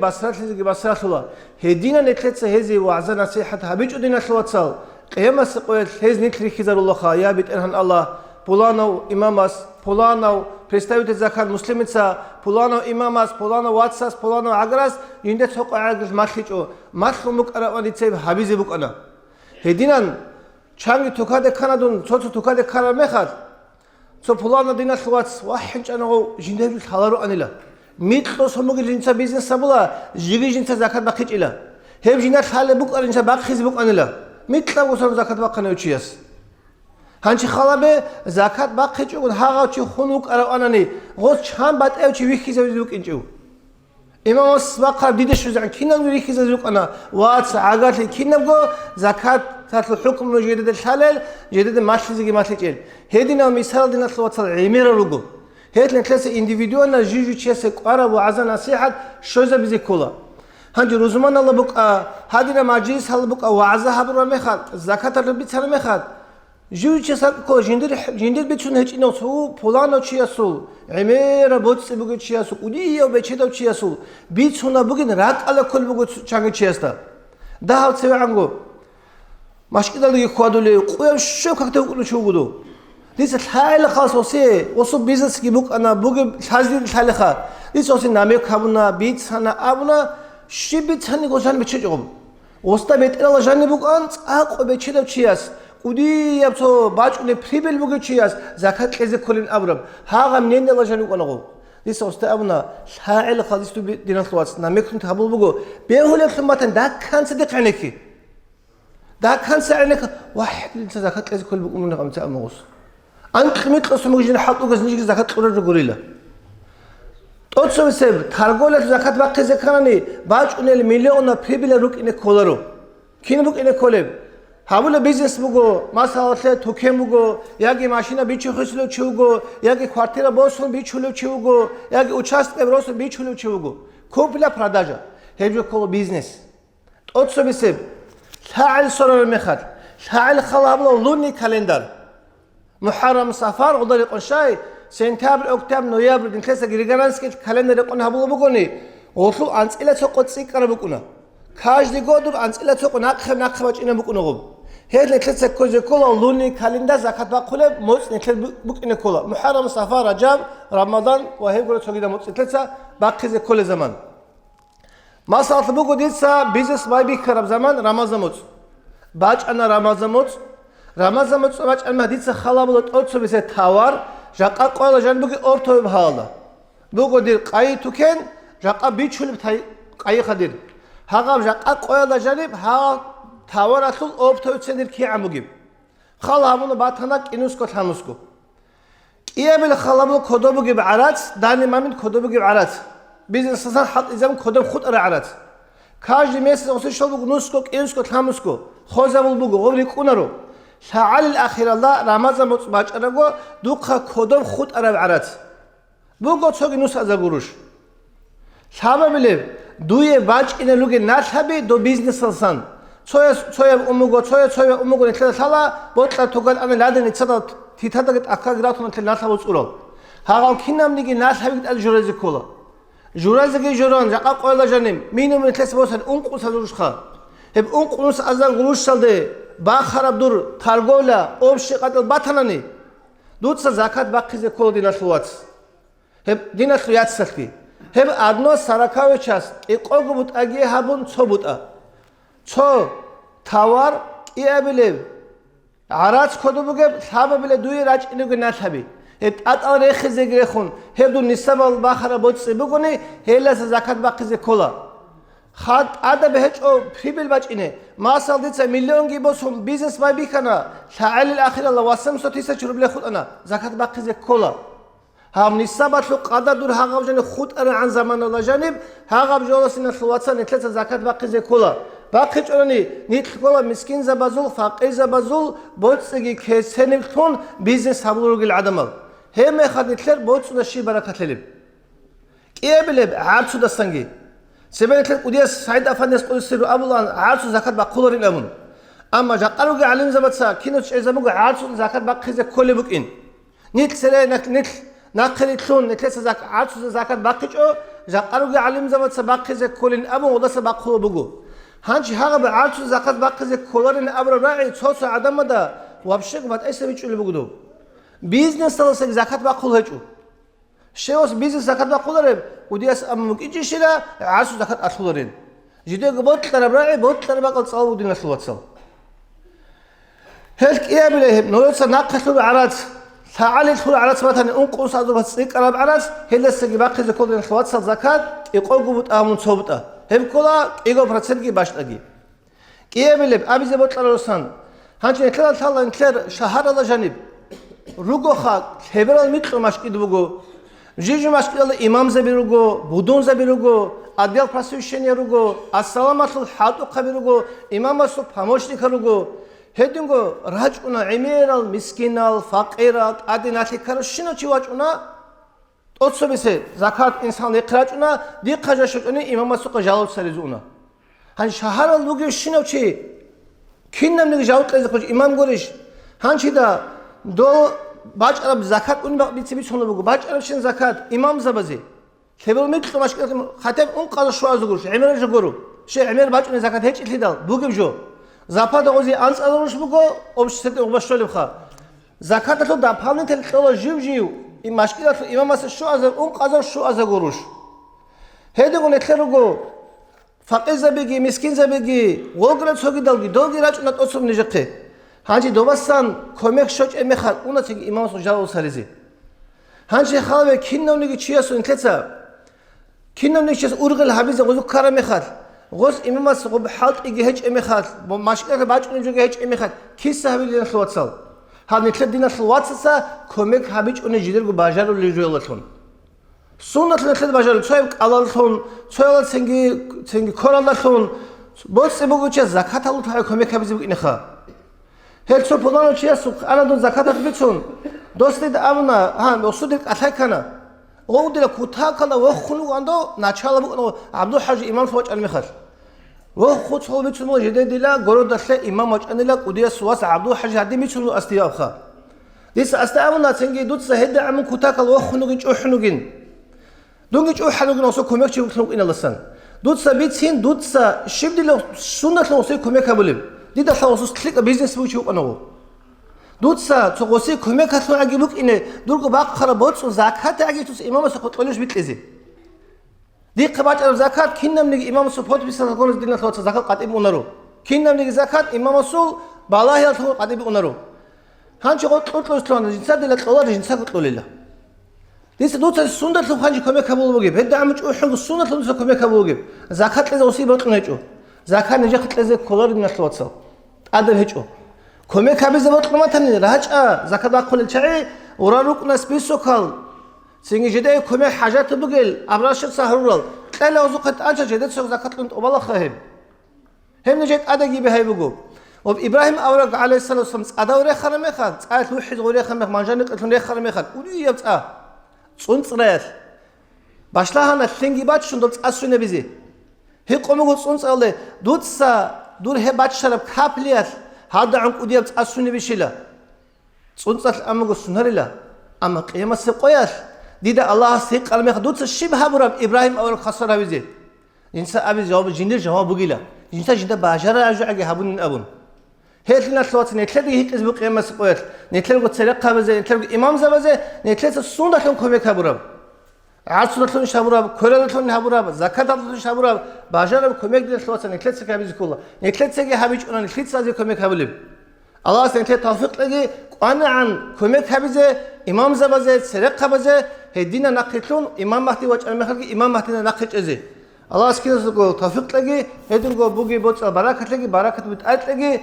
بسرات الله هدينا نتلس هزي وعزا نصيحة هبيج دينا سواتسال قيامة سقويت هز نتلي خزر الله يا بيت إرهن الله بولانو إماماس بولانو представитель закат муслимица пулано имамас пулано ватсас пулано аграс инде соқо аграс масличо маслу муқараванице хабизи букана хединан чанги тукаде канадун цоцу тукаде кара мехат цо пулано динас ватс вахинчано жиндеби халаро анила митло сомуги жинца бизнес сабула жиги жинца закат бақичила хеб жинат хале букара жинца бақиз буканила متلا وصل زكاة باقنا وشياس هنشي خلابه زكاة باقي جو هاغا چي خنوك ارو اناني غوز چان بات او چي ويخي زوك انجو امام باقر ديدش وزعن كينا ويخي زوك انا وات عاغات كينا جو زكاة تات الحكم جديد الحلال جديد ماشلزي ماشلجل هدينا مثال دينا صوت عمير لوغو هيت نكلاس انديفيدوالنا جيجو چيس قرا وعزا نصيحت شوزا بزي كولا هنجي روزمان الله بقى هادينا مجلس هل بقى وعزة هبر مخاد زكاة الربي تر مخاد جوي چسات كو جندر بيتون هيچ إنه سو فلانو چياسو عمير بوتس بقى چياسو وديو بيچدو چياسو بيتونا بقين راك على كل بقى چانگ چياستا ده هل سوى عنگو مشكلة لغي خوادولي قويا شو كاكتو قلو شو بدو ليس الحالة خاص وصو بيزنس كي بقى أنا بقى حازدين الحالة خا ليس وصي ناميك هابونا بيتسانا أبونا شبيت هني قوشان بتشجعهم وستا بيت الله جاني بقان أقو بتشدو چياس ودي يبتو باجوني بريبل بقى چياس زكاة كذا كلين أبرم هاغا منين الله جاني بقانغو لسه وستا أبونا الحالة خاص تو دينا خلاص ناميك نتقبل بقى بيهولي خدمتن دا كان صدق عنكي ده كان سألنك واحد أنت زكاة لازم كل بقوم نقام تأمغوس أنت خميت قصة مجين حطوا جزنيك زكاة قرر غوريلا توتسو بسبب تارجولا زكاة باقي زكاني باج أنيل مليون بريبيل روك إنك كولارو كين بوك إنك كولب هابولا بيزنس بوغو مثلا توكيم بوغو ياگي ماشينا بيچو خسلو چوغو ياگي كوارتيرا بوسون بيچولو چوغو ياگي участке بروسون بيچولو چوغو كوبلا продажа هيجو كولو بيزنس توتسو بسبب تعال صور المخد تعال خلابلو لوني كالندر محرم صفر قدر يقول شيء سنتابر أكتوبر نويبر دنكسا غريغرانسكي كالندر يقول هبلو بقولي وصلوا أنس إلى سقط سيكر بقونا كاج دي قدر أنس إلى سقط ناقخ باجينا بقونا غب هيد نكسا كوزي كولا لوني كالندر زكاة بقوله موت نكسا بقونا كولا محرم صفر رجب رمضان وهي قولة سوغيدا موت نكسا باقي كل زمان ما صارت بقول ديسا بيزنس باي بيكرب زمان رمضان موت باج أنا رمضان موت باج أنا ديسا خلابلت أوتسو بيسه تاوار جاقا قولا جان بقول أورتو بحالا بقول دير قاي توكن جاقا بيتشول بتاي قاي خدير هاقا جاقا قولا جانب ها تاوار أطول أورتو يتسندر كي عموغيب خلابلو باتناك إنوسكو تاموسكو إيه بالخلابلو كودو بقول بعرات داني مامين كودو بقول بعرات بيزنس سان حط إزام كودم خود أرعرات كاج ميسس أوصل شو بقول نسكو إنسكو تامسكو خوزة بقول غوري كونرو شعال الأخير الله رمضان مصباح أرجو دوخا كودم خود أرعرات بقول شو نوس أزعوروش شابه بليف دويه باج إن لوجي ناشبه دو بيزنس سان شوية أموغو نتلا سالا بطل توقل أنا لادن نتسدا تيتادك أكاغراتون نتلا ناشبه وصورو هاغام كينام نيجي ناشبه الجورازي كولا جورازي جوران جاقا قولا جانم مينو من تلس بوسن أنقوس هزوروش خا هب أنقوس أزان غروش سالده با خراب دور تارگولا أوبشي قتل باتناني دوتسا زكاة باقي زي كول دينا سلوات هب دينا سلوات سلتي هب أدنو ساركاوي چاس إقوغو بوت أجيه هابون چو بوتا چو تاوار إيه بليب عراج كودو بگب ثابه بله دوی راج اینو نتابی هب ات رخ زگره خون هب دو نسبال باخره بوتس بگونی هلاس زکات باقی کولا خاد عدا بهچ او فیبل باج اینه ما سال دیت میلیون گی بوسم بیزنس بای بیکنا تعال الاخر الله واسم سوتیسا چروبله خود انا زکات باقی کولا هم نسبت لو قدر دور هاغب جن خود ار عن زمان الله جانب هاغب جولسین سلواتسا نتلت زکات باقی کولا باقی چرانی نیت کولا مسکین زبازول فقیر زبازول بوتسگی کسنیتون بیزنس هبلورگل عدمال هم خدیتلر بوتس دشی برکتلیم کی بلب عادسو دستنگی سبنتلر قدیس سعید افندیس قدسی رو ابولان عادسو زکات باقولاری نمون اما جاقلوگی علم زباتسا کینوچ ازموگ عادسو زکات باقی کلی بکین نیت سره نیت ناقلیتون نتلس عادسو زکات باقی جو جاقلوگی علم زباتسا باقی کلین ابو ودس باقولو بگو هنچی هاغ به عادسو زکات باقی کلارین ابر راعی توس عدم دا وابشک بات ایسه بیچولی بگو بیزنس تلسک زکات باقول هجو شیوس بیزنس زکات باقولاره ودیاس امک ایجی شیلا عادسو زکات اطولارین جدی گبوت تربراعی بوت ترباقل صال ودین اسلواتسال هلك إيه بله نورس ناقص عرات تعالي تقول عرات مثلا أنقص هذا بس يقرب عرات هلا سجى باقي زكاة الخوات صار زكاة يقول قبض آمن صوبته هم كلا يقول برسنتي باش تجي إيه بله أبي زبط على رسان هنچه نكلا ثلا نكلا شهر الله جانب روجو خاك هبرال ميتلو مشكل دوجو جيجو مشكل الله إمام زبيروجو بدون زبيروجو أديال برسوشين يروجو السلامة الحادو قبيروجو إمام مسوق فموشني كروجو هدينغو راجونا عميرال مسكينال فقيرات أديناتي كروشينو تيواجونا أتصو بسه زكاة إنسان يقراجونا دي قجاشونا إمام مسوق جالو سريزونا هن شهر اللوجي شنو تي كينم نيجي جاوت لازم كوج إمام قريش هنشي دا دو باج عرب زكاة أون بيتسي بيشونه بقول باج عرب شن زكاة إمام زبزي خبروا ميتلو مشكلة خاتم أون قال شو أزغور شو عمر جغورو شيء عمر باج أون زكاة هيك اللي دال بوجب جو زفاد أوزي أنس أزغورش بقول أوبش ست أوبش شو لبخا زكاة تلو دافعين تلو جيو إم مشكلة إمام مس شو أزغ أون قازر شو أزغوروش هيدا قول نتلو فقير زبيجي مسكين زبيجي وغرت سوغي دالجي دوغي راج نات أصوم نجقه هانجي دوبستان كوميك شوج أمخال أونا تيجي إمام سوجاو سالزي هانجي خالو كينو نيجي تشياسو إنتلتا كينو نيجي تشياس أورغل حبيز غزو كارا مخال غوز إمامس غب حالت إجي هج إمخات ماشكلة باج أنجو هج إمخات كيس هابي لنا الواتسال هذا نتلد دينا الواتسا كوميك هابيج أنجيدر باجر اللي جوالتون سنة نتلد باجر تسوي علالتون تسوي سنجي كورالتون بس إبغى تشيء زكاة الله تعالى كوميك هابيج إنخا هل تسوي بلانو تشيء سوق أنا دون زكاة تبيتون دوستي دعونا ها وصدق أتاكنا وودي كوتاكنا وخلو عنده ناتشالا بقولوا عبد الحاج إمام فوج المخر وخود صوب بيتشنو جديد لا قرود دخل إمام فوج أنا لا قديا سواس عبد الحاج هدي بيتشنو أستياب خا ديس أستعملنا تنجي دوت سهيد عمل كوتاكل وخلو جنش أحنوجين دون جنش أحنوجين وصو كوميك شيء وخلو إن اللسان دوت سبيتين دوت سشيب دي لو سنة لو وصي كوميك هبلب دي دخل وصو كليك بيزنس بيتشو أنا دوتسا تقصي كم كثر عجيبك إنه دورك باق خرابات وزكاة عجيب توس إمام سقط قليش بيتلزي دي قبات الزكاة كنا من إمام سقط بيسال قلنا دينا ثلاثة زكاة قاتم ونرو كنا من زكاة إمام سول بالله يلثو قاتم ونرو هانش قلت له استلان جنس دلت الله جنس قلت له لله ديس دوتسا سنة ثم هانش كم كابول بجيب هدا عم تقول حق السنة ثم كم كابول بجيب زكاة لازم وصي بطلنا يجوا زكاة نجاح لازم كولار دينا ثلاثة هذا هيجوا كم كابيز بطل ما تني رهجة زكاة أقول الشيء وراروك ناس بيسوكال سينج جداي كم حاجات بقول أبرش سهرول كلا وزقت أنشا جدت سوق زكاة لنت أبلا خاهم هم نجت أدقي بهاي بقول وإبراهيم أورق عليه الصلاة والسلام أدور خرمي خد قالت وحد غوري خرمي مانجانك قلت خرمي خد ودي يبتأ صنت رأيت باشلا هنا ثنجي بات شندوت أسرنا بزي هي قومي قلت صنت الله دوت سا دور هي بات شرب كابليات هذا عنك وديت أسرني بشيله صنصت أمك السنهرلا أما قيامة سقياس ديدا الله سيق على مخدود الشبه برب إبراهيم أول خسر هذه إنسان أبي جواب جندير جواب بقيله إنسان جدا باجرة رجع جهابون أبون هيك لنا ثلاثة نتلقي هيك إسبوع قيامة سقياس نتلقي تسرق هذا نتلقي إمام زبزة نتلقي السنة كم كميك هبرب عصر لون شابراب كل لون هبراب زكاة لون شابراب باجرة كميك دل ثلاثة نتلقي سكابيز كله نتلقي هابيج أنا نتلقي سازي كميك هبلب الله سنتي توفيق لقي أنا عن كميك هبزة إمام زبزة سرق هبزة هدينا نقتلون إمام مهدي وجه المخلق إمام مهدي نقتل أزي الله سكينه توفيق لقي هدول جو بوجي بوت بركة لقي بركة بتأت لقي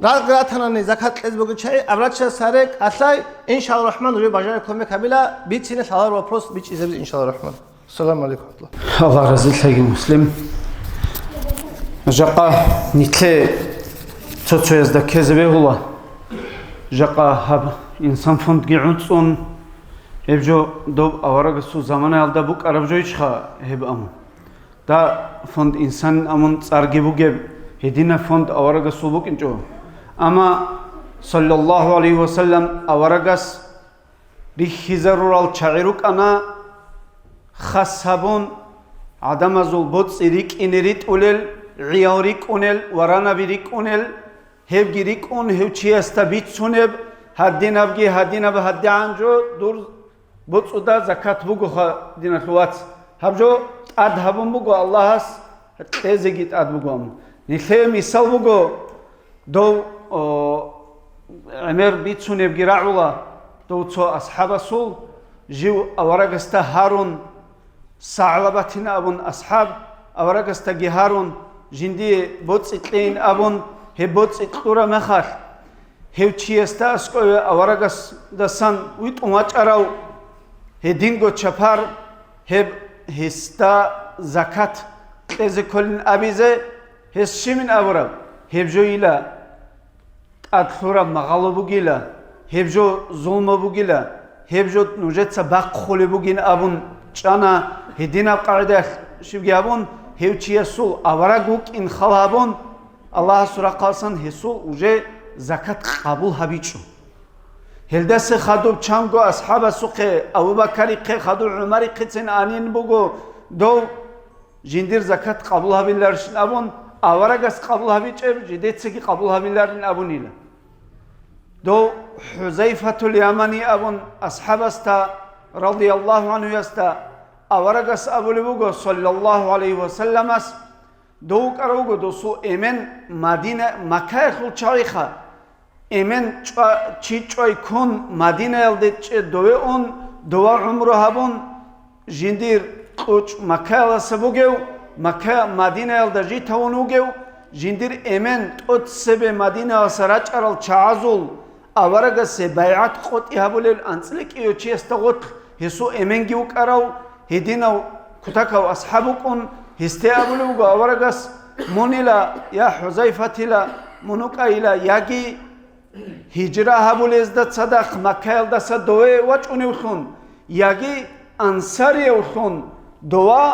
رات هنا زكاة أزبوج شيء أبرد شيء سارق أصلاً إن شاء الله الرحمن ربي باجر كميك هبلا بيتسين سالار وبروس بيتش إزبي إن شاء الله الرحمن السلام عليكم ورحمة الله الله رزق لك مسلم جاقا نتلي تشو يزدا كذبه الله جاقا هب إنسان فند جيعونسون هبجو دوب أورق سو زمان هالدا بوك أربجو يشخا هب أمون دا فند إنسان أمون صارجي بوجب هدينا فند أورق سو بوك إنجو أما صلى الله عليه وسلم أورقس ريخيزرور الشعيروك أنا خسابون عدم زول بوتس إريك إنريت أولل عياريك أونل ورانا بيريك أونل هب جيريك أون هب چيستا بيت سونب هدين أبجي هدين أب هدي عنجو دور بوتس ودا زكاة بوجو دين الوات هبجو أدهبون بوجو الله هس تزيجت أدبوجو نخيم مثال بوجو دو عمر بيت سونب جراعولا دو تو أصحاب السول جو أورجستا هارون سعلبتين أبون أصحاب أورجستا جهارون جندي بوتس إتلين أبون هي بوتس إتلورا مخار هي تشيستا أسكو أورجس دسان ويت أمات أراو هي دينغو تشابار هي هستا زكاة تزكولين أبيزة هي شمين أورا هي بجويلا أتلورا مغالبو جيلا هي بجو ظلم بوجيلا هي بجو نوجت سباق خولي بوجين أبون جانا هدينا قاعدة شبيابون هي تشيسول أورجوك إن خلابون الله سورة قاسن هسول وجه زكاة قبول هبيتشو هلدس خدوب چانگو أصحاب سوق أبو بكري قه خدوب عمري قتن آنين بوجو دو جندير زكاة قبول هبيلرشن أبون أورجس قبول هبيتشر جديد سكي قبول هبيلرن أبونيلا دو حذيفة اليمني أبون أصحاب استا رضي الله عنه يستا أورجس أبو لبوجو صلى الله عليه وسلم اس دو كروجو دو سو إمن مدينة مكة خل شايخة إمن چيچوي كون مدينة يلدت دوي أون دوا عمره هبون جندير قوش مكة لسبوجو مكة مدينة الدجي تونوجو جندير إمن تود سب مدينة سراج أرل شعزول أورجا سبايعات قط يهبول الأنسلك يوتشي استغط هسو إمن جيوك أراو هدينو كتاكو أصحابكم هستيابلو أورجاس منيلا يا حذيفة لا منوكا إلى ياجي هجرة هبول إزداد صدق مكة الدس دوي وجهني وخون ياجي أنصاري وخون دوا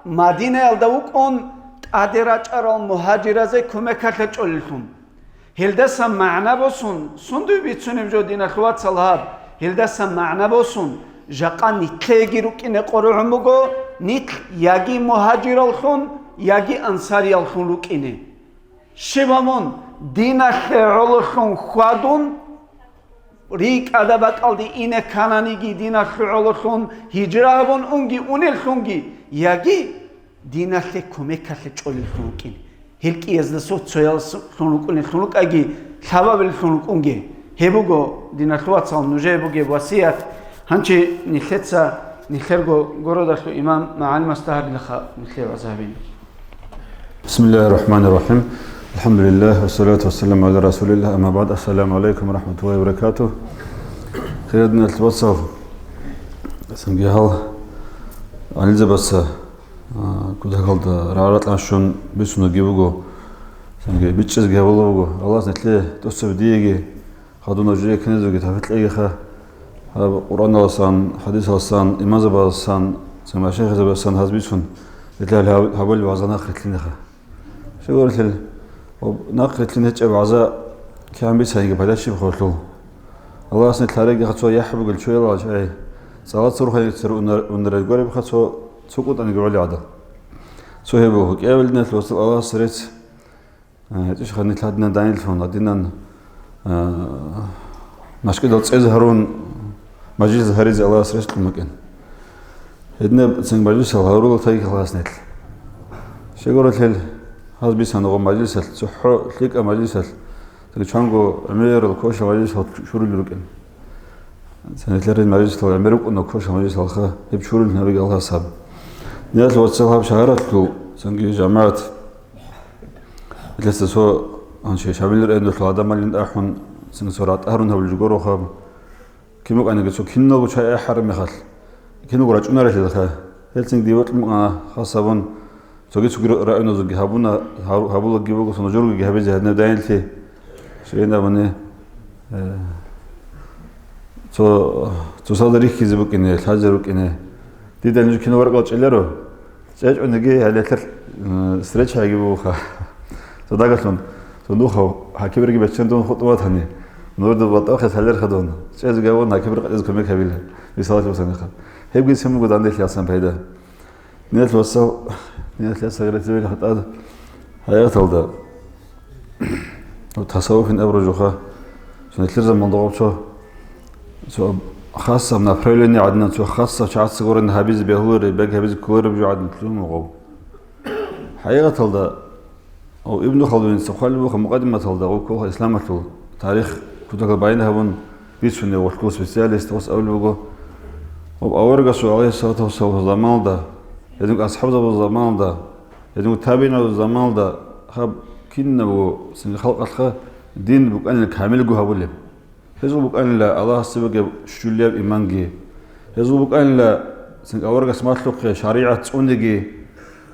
مدينة الدوكون أدراج أرال مهاجرة زي كمكة تجولهم هلدس معنا بسون سندو بيتسونم جو دين أخوات صلاب هلدس معنا بسون جاقا نتلقي ركين قرعم بگو نتل ياجي مهاجر الخون ياجي أنصاري الخون ركينه شبامون دين الخون خوادون ريك أدبك ألدي إنه كانانيجي دين الخون هجرابون أنجي أونلخونجي ياجي دين الخومكة تجولهم ركينه هلك يزدسوت سويل خنوق أجي سبب الخنوق أنجي هبوجو دين الخوات صام نجى بوجي وصية هنشي نخلص نخرجو جرودة الإمام مع المستهد لخا نخير أصحابين. بسم الله الرحمن الرحيم. الحمد لله والصلاة والسلام على رسول الله. أما بعد السلام عليكم ورحمة الله وبركاته. خيرنا التوصل. سنجيهال عنيزة بس كده قلت رأيت عشان بيسونو جيبوجو سنجي بيتشز جيبوجو الله نتلي توصل بديجي خدونا جري كنيزوجي تفتلي خا قرآن الصان حديث الصان إمام الصان سمع شيخ الصان هزبيسون نتلي هبول وعزنا خرتلنا خا شو قلت له ناقرت لنا تجاب عزاء كان بيسهيج بلاش بخوتلو الله سنت لارج خطوة يحب قل شوية الله شيء صلاة صروح يصير ونرجع بخطوة سقوط أنا جوالي عدا سو هي بوك قبل الناس وصل الله سرت إيش خلني تلادنا دانيل فون عدينا مشكلة تظهرون مجلس هريز الله سرت المكان هدنا سنج مجلس هارول تاي خلاص نتل شجرة هل هذا بيس هنقول مجلس صحة ليك مجلس تلي شانغو أمير الكوش مجلس شوري لركن سنتلرين مجلس لو أمير كنا كوش مجلس الخا هب شوري نبي الله صاب ناس واتساب شهرت له سنجي جامعات لسه سو أنشي شامل إنه الهذا مالين أحون سنسورات أهرون هبل جورو خاب كيمو أنا قلت كينو بشيء حرم يخل كينو قرأت أنا رجل خا هل سنج ديوت خاصبون سوقي سوقي رأينا زوجي هابولا جيبوكو سنجورو جهبي جهدنا داين لي شينا بني تو صادري كيزبوك إنه الحجروك إنه دي دنجو كينو ورقة تشيلرو سأج أنجي هالتر ستريتش هاجيبو خا صدقتهم صندوقه هكبر جي بتشن دون خطوات هني نور دو بطاخ هالر خدون سأج جاون هكبر قد كمك هبيله بيصالح وسنة خا هيبقى يسمو قد عندك ياسم بيدا نيت وصل نيت لسه غير تقول حتى هيا تولد وتصوف إن أبرج خا سنتلزم من ضغط شو خاصة من أبريل عدنا شو خاصة شعات صغور إن هابيز بيهولر بيج هابيز كولر بيجو عدنا تلوم وغو حقيقة تلدا أو ابن خلدون سخال بوخ مقدمة تلدا أو كوخ إسلام تل تاريخ كتوك البعين هون بيسوني والكوس بسياليست وس أول بوجو وأورجا سو عليه الصلاة والسلام زمان ده يدوك أصحاب الزمان ده يدوك تابعين الزمان ده خاب كنا بو سن خلق الخا دين بوك أن كامل جو هبولي هزو بوك أن لا الله سبق شلياب إيمانجي هزو بوك أن لا سن أورجا سمات لق شريعة أندجي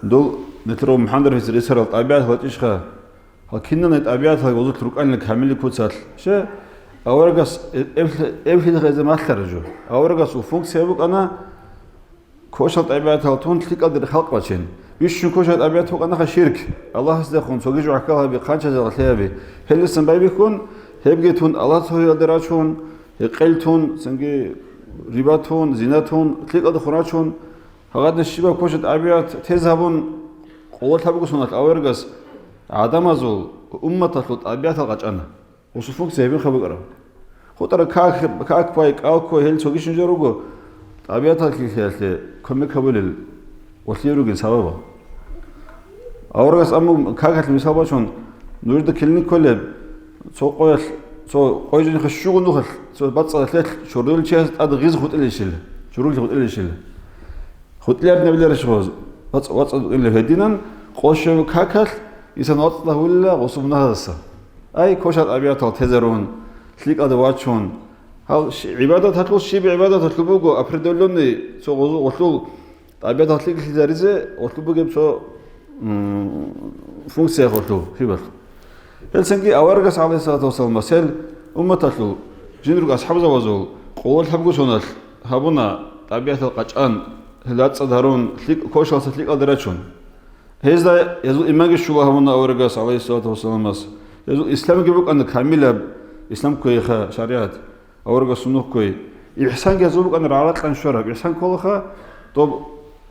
دول نترو محمد في الإسرائيل طبيعة هاتش خا كنا نتابعات هاي وزوج تروك أن كامل كوتسال شة أورجا إبل غير ما خرجوا أورجا وفوق سبق أنا كوشة طبيعة هالتون تلك قدر خلق باشين يشو كوشة طبيعة فوق أنا خشيرك الله يصدقون سوجي عكاها بقانشة الثيابي هل لسه بيكون هيبجتون الله سوي دراشون يقلتون سنجي رباتون زيناتون تلك قدر خراشون هذا الشباب كوشة طبيعة تذهبون قوة تبقى سنة أورجاس عدم أزول أمة تطلع طبيعة القجانة وصفوك سيبين خبقرة خطر كاك بايك أو كوي هل سوجي شنجروجو طبيعة الكيسة كم كبول وثيروجين سببا أورجاس أمو كاك المسابة شون نريد كلني كله سو قوي سو قوي خشوق نخل سو بتصل ثلاث شرول شيء هذا غيز خد اللي يشيل شرول خد اللي يشيل خد لي ابن بلي رشوز واتس اللي هدينا قوشو كاكل إنسان واتلا ولا غصبنا هذا أي كوشات أبيات تهزرون تليك أدواتشون هاو عبادة هتلو شيء بعبادة هتلو بوجو أفردولوني سو غزو أبيات هتليك هزاريزة هتلو بوجو بسو فونكسيا هتلو هيبل هلسنجي أورجس عليه الصلاة والسلام مسأل هتلو جنرق أصحاب زوازول قول حبقو سونال هابونا أبيات القجان هلات صدرون تليك كوشال تليك أدراتشون هذا يزول إيمان الشوا هابونا أورجس عليه الصلاة والسلام يزول إسلام جبوك أن كاملة إسلام كويخا شريعة أورجس سنوك كوي إحسان يزولك أن رعلات عن شرع إحسان كلها طب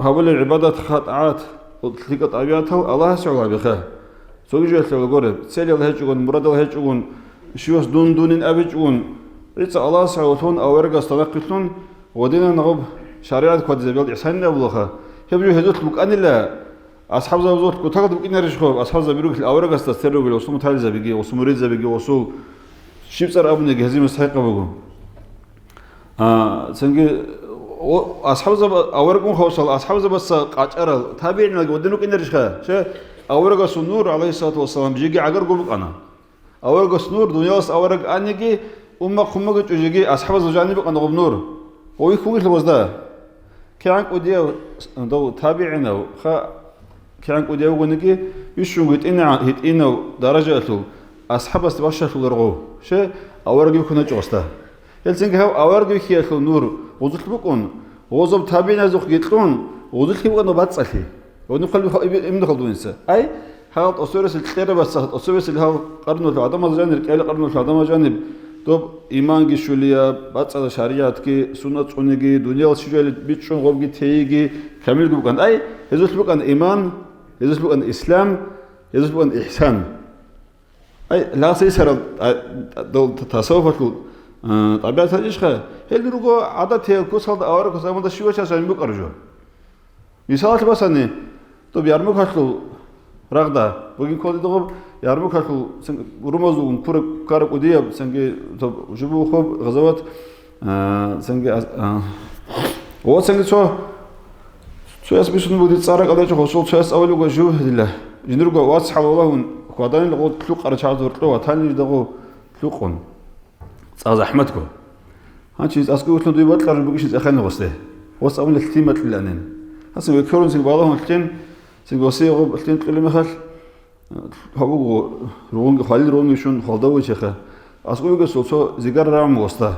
هابول العبادة خطأات تليك أبياتها الله سعوا بخا سوجي أتلو الجورب سيل الله يجون مراد الله يجون شيوس دون أبيجون إذا الله سعوتون أورجس تناقلون ودينا نغب شريعة كود زبيل إحسان نبلغها يبجو هذول بك أن لا أصحاب زوجات كتاعد بك نرجعهم أصحاب زبيروك الأورجس تستروا بالوسم تال زبيجي وسم مريض زبيجي وسو شيء صار أبني جهزي مستحق بقول سنجي أصحاب زب أورجون خوصل أصحاب زب بس قاعد تابعين لك ودينك نرجعها شيء أورجس النور عليه الصلاة والسلام بيجي عقر قبك أنا أورجس نور دنياس أورج أنيجي خمك تجيجي أصحاب زوجاني بق أنا نور هو يكون الوزدا كان قديا دو تابعينه خا كان قديا ونجي يشون هتينا درجاته أصحاب استباشر الرغو شيء أورجي كنا جوستا هلسنج هاو أورجي كيا نور وزلت بكون وزب تابعين زوج يطلون وزلت بكون باتسخي ونقول إمن خلدون إنسان أي هاد أسورة الكتير بس أسورة اللي هاو قرن العدم الجانب كأي قرن العدم الجانب طب إيمان جشوليا بس على شريعة كي سنة عنيجي دنيا الشجال بيتشون غوبي تيجي كامل بكون أي يزوج بكون إيمان يزوج بكون إسلام يزوج بكون إحسان أي لا سيسر دول تصوف طبيعة الإشخاء هل نروجو عادة هي كوسال أورك كوسال ما تشوفه شيء بيك أرجو مثال بس أني طب يارمك هاتلو رغدا بقول كل ده يارمك هاتلو رمزو كور كارك وديا سنجي طب جبوا خب غزوات سنجي هو سنجي شو اسمه شنو بدي تصارك على شو شو أس أول لغة جو هلا جنرجو واس حول الله وقادين لغة تلوق على شعب زرتلو وثاني لغة تلوقون صار أحمدكو هانشيز أسكو تلو دويبات لارج بقيش أخلنا غسته وص أول التيمة للأنين هسه بيكرون سيق بعضهم التين سيق وصيغو التين تقول مثل هبوغو رونج خالد رونج يشون خالدو شيخه أسكو يقول سو زيجار رام غسته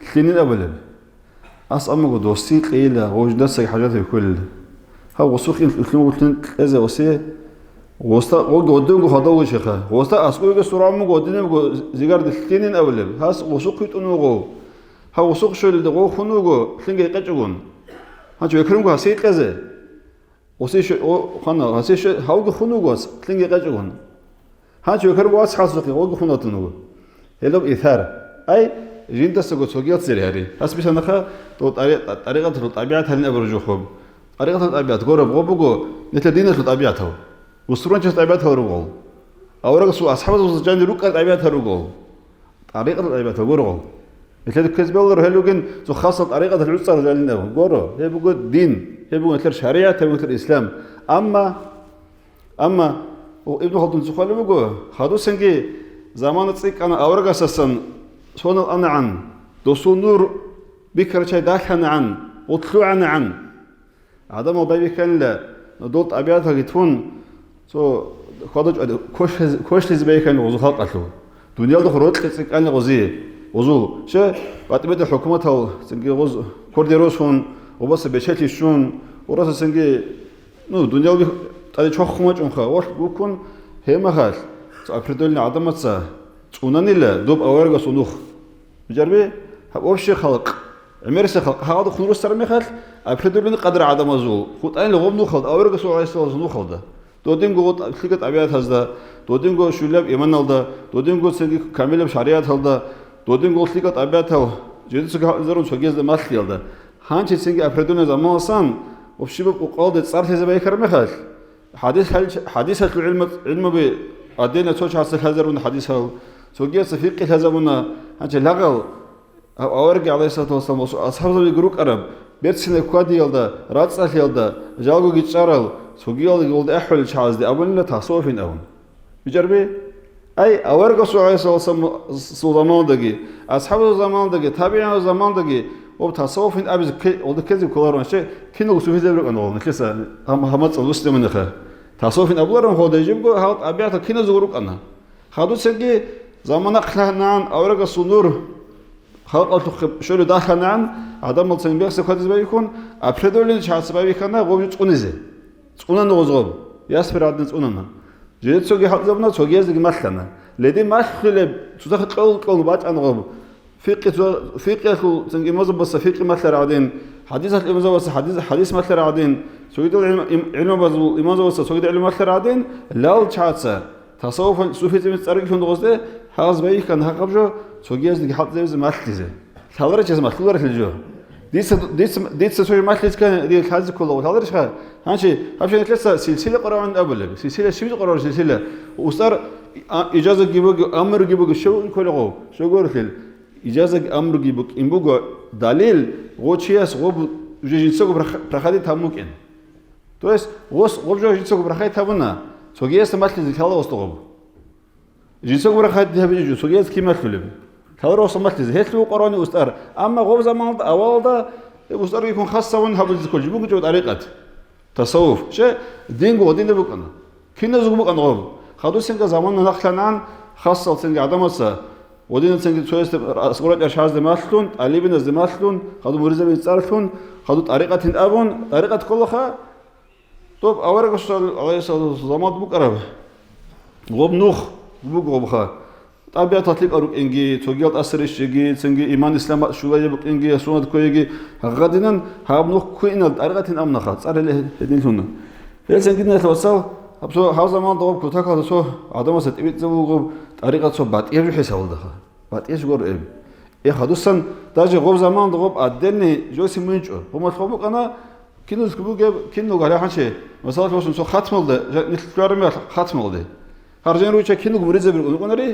التينين أولا أس أمغو دوستي قيلة وجدت سي حاجات الكل ها وسوق التين التين إذا وصي غسته وقدونغو خالدو شيخه غسته أسكو يقول سرام غودينغو زيجار التينين أولا هاس وسوق يتونغو ها وسوق شو اللي دغو خنوغو تلقى يقجون هاجو يكرم 거 سيد كذا وسيش خنا هسيش هاوغ خنوغوس تلقى يقجون هاجو يكرم واس حاسق هاوغ خنوتنو هلوب إثار أي جين تسقط سوقيات سرياري هس بيش أنا خا تو طريقة الطبيعة هلنا برجو خوب طريقة الطبيعة غورب غوبغو نتدين الطبيعة هو وسرونج الطبيعة هو رغول أورغ سو أصحاب الجان روك الطبيعة رغول طريقة الطبيعة غورغول مثل كذب الله هلوجن سو خاصة طريقة العصر لنا غورو هي بقول دين هي بقول مثل شريعة هي مثل الإسلام أما وابن خلدون سو خالو بقول خدو سنجي زمان تصيك أنا أورغ أساسا سون أنا عن دوسو نور بكرة شيء داخل عن وطلوع عن هذا ما بيبي كان لا دوت أبياتها يتفون سو خدو كوش لزبي كان وزو خلقته دنيا دخلت تصيك أنا غزية وزو شو بعتمد حكومتها سنجي غز كورديروسون وبس بشكل شون وراس سنجي نو دنيا بي تالي شو خمج أنخا وش بكون هي مخال أفردولنا عدمت سا توناني لا دوب أورجا صندوق بجربي وش خلق عمرس خلق هذا خنور السر مخال أفردولنا قدر عدم زول خد أين لغم نخلد أورجا سو عايز صندوق خلده دودينغو خلقت أبيات هذا دودينغو شلاب إيمان هذا دودينغو سنجي كامل بشريعة هذا دودينغو خلقت أبياتها جديد زرون شجيز المثل هذا هانش سنجي أفردولنا زمان صان وبشباب وقاضي صار في زباين كرمخال حديث العلم بأدينا توش حصل هذا من حديثه سوجي سفيق هذا من هانش لغل أورجع عليه الصلاة والسلام أصحاب ذي جروك أرب берсіне куади елді, рацал елді, жалгу гитчарал, сугиал елді әхвел чазды, абонлы тасофин авын. Bijarbi ay avarga su zamandagi ashabu zamandagi tabi'in zamandagi o tasavvufin abiz oldu kezi koların şey kinu sufize bir kanal nefse Muhammed sallallahu aleyhi ve sellem tasavvufin abların hodajib go halt abiyata kinu zuruk ana hadu sevgi zamana khlanan avarga sunur halt altık şöyle dahanan adam olsan bir şey kadiz bayikun apredolin çası bayikana gobi çunize çunan ozgob yasfer adın çunana 제쪽에 학자분나 저기에서 맞잖아. 레디 맞을래 주작 끌끌 맞잖아. 피qehu 생기 뭐서 버서 피qi 맞을 아딘 하디스 이마서 버서 하디스 맞을 아딘 저기도 일마 버서 이마서 버서 저기도 일마 맞을 아딘 라우 차차 tasavvuf sufizmin tsargi fundogosde haz baykan haqabjo 저기에서 학자에서 맞지제. 살아라 제서 맞을라 хэл죠. 디스 소리 맞을까 디 가지 콜로 살아라 한시 합시는 클래스 실실에 거라는 아블레 실실에 시비 거라 실실에 우스터 이자자 기부 암르 기부 쇼 콜고 쇼고르힐 이자자 암르 기부 임부고 달일 고치야스 고 주진서고 프라하디 타무켄 то есть 고 주진서고 프라하디 타부나 저기에서 맞을 칼로스도 주진서고 프라하디 타비주 저기에서 키마클레 칼로스 맞을 헬로 거라니 우스터 아마 고 자만 아와다 우스터 이콘 خاصون 하부지 콜 지부 저 다리까지 tasavvuf şey dingo odinde bu kana kinaz bu kana o hadu senga zamanla naklanan khassa senga adamasa odinde senga söyleste asgorat yaşaz demaslun alibiniz demaslun hadu murize bin sarfun hadu tariqatin abun tariqat kollaha top avara gosal alaysa zaman bu karab gob nuh bu gobha tabiat atlik aruk engi togiyat asrishigi senga iman islam şulaya bu engi sunat koyegi haqadinan hab nuh kuinal tariqatin amnaha tsarele edilsun helsen gidnet vasal abso ha zaman doğup kutakada so adamasa tibit bu tariqat so batiyaj hesabıldı batiyaj gor hadusan daje gob zaman doğup addenni josimunç bu matxobu kana kinuz bu kinu gala hançe mesela olsun so khatmıldı nitlarım khatmıldı harjan ruça kinu murize bir konari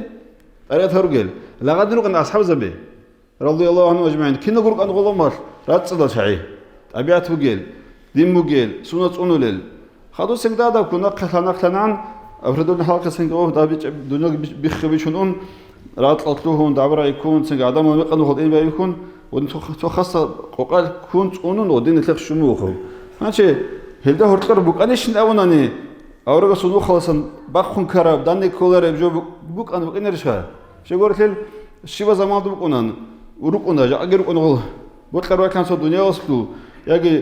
أريد هرجل لا قدروا كن أصحاب زبي رضي الله عنهم أجمعين كنا قرق أن غلام مر رات صدق شعي أبيات هرجل دم هرجل سنة أنولل خدوا سنجدا دا كنا خلنا أفردون حلقة سنجوا دا دنيا بيخبيشون رات أطلوهم دعبرة يكون سنج عدم مقن وخدين بيكون ونتو خاصة قال كون أنون ودين تلخ شموخه ماشي هلدا هرتكر بوك أنا شن أوناني أورجا سنو خلاصن باخون كراب داني كولر بجو بوك أنا بوك إنرشها شغورتل شيبا زمان دوك أنان وروك أنا جاكر أنا بوتكر وكان سو دنيا أصله ياجي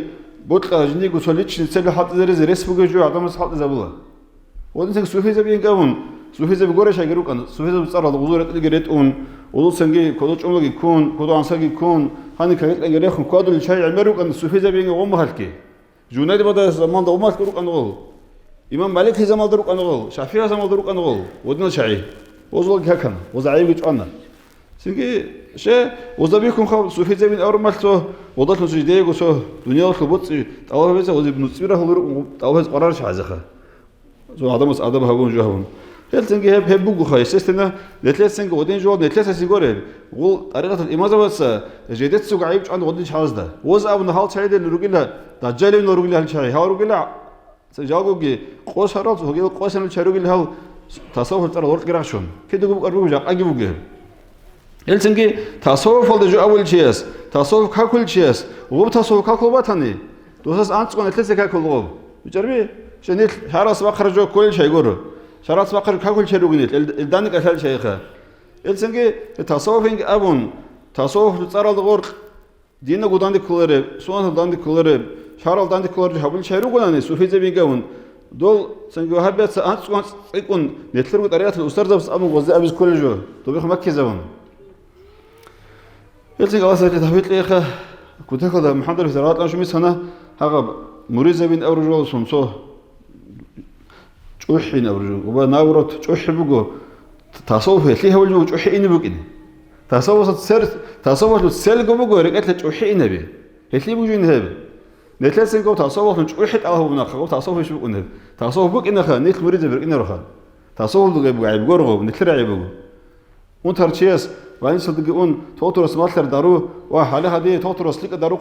بوتكر جنيه قصوليتش نسأله حتى زرز رسبوك جو عدم حتى زبلا ودين سك سوفي زبين كون سوفي زب غورش ياجروك أنا سوفي زب صار الله غزورة تجريت أون ولو سنجي كودو عملك يكون كودو عنساق يكون هني كريت أجريهم كودو الشاي عمروك أنا سوفي زبين قوم هالكي جونادي بدا زمان دوما كروك أنا غول İmam Malik zaman duruk anıl, Şafii zaman duruk anıl, odun şai. Ozul hakan, ozayı güç anla. Çünkü ozabikum xav sufize bin avrumalso, odatlo sucideye goso, dünyalık butsi, tavabeze ozib nutsira olur, tavabez qarar şazaxa. So adamız adam havun juhavun. Helsinki hep bu guhay, sesine netletsenki odin juhal netletsen gore. Bu tariqat imazavasa, jedet su gayib an odin şazda. Oz abun hal çayde rugila, dajjalin rugila hal çay, ha rugila جاوبي قوس هرات هو يقول قوس أنا شاروق اللي هو تصوف ترى ورق قراشون كده يقول أربعة جاك أجيبه يلسنجي تصوف هذا جو أول شيء تصوف كل شيء وهو تصوف كل باتني دوساس أنت كون تلسك كل غوب بجربي شنيت شراس بقر جو كل شيء يقوله شراس بقر كل شيء يقولني الدانك أشل شيء خا يلسنجي تصوفين أبون تصوف ترى الغرق دينا قداندي كلره سوان قداندي كلره شارل داندي كلره حبل شيرو قلنا سوفيزه بيجون دول سنجو هبت أنت يكون نتلرق طريقة الأستاذ بس أبو وزع أبز كل جو طبيخ مكة زمان يلتقي الله سيد تهبيط لي خا كنت هكذا محضر في زراعة أنا شو مسنا هذا مريزة بين أورجو سمسو جوحين أورجو وبناورت جوح بقو تصوف ليه هو الجو جوحين بقين تصوف السلق بقو رجعت لجوحين نبي هتلي بقو نهب نتلسن قو تصوف جوحت أو بناخ قو تصوف شو بقو نهب تصوف بق إنها نيت مريزة بق إنها رخا تصوف بقو عيب قرغو نتلر عيب بقو وانتر تشيس وين صدقون توترس مالر دارو وحالي هذه توترس لك دارو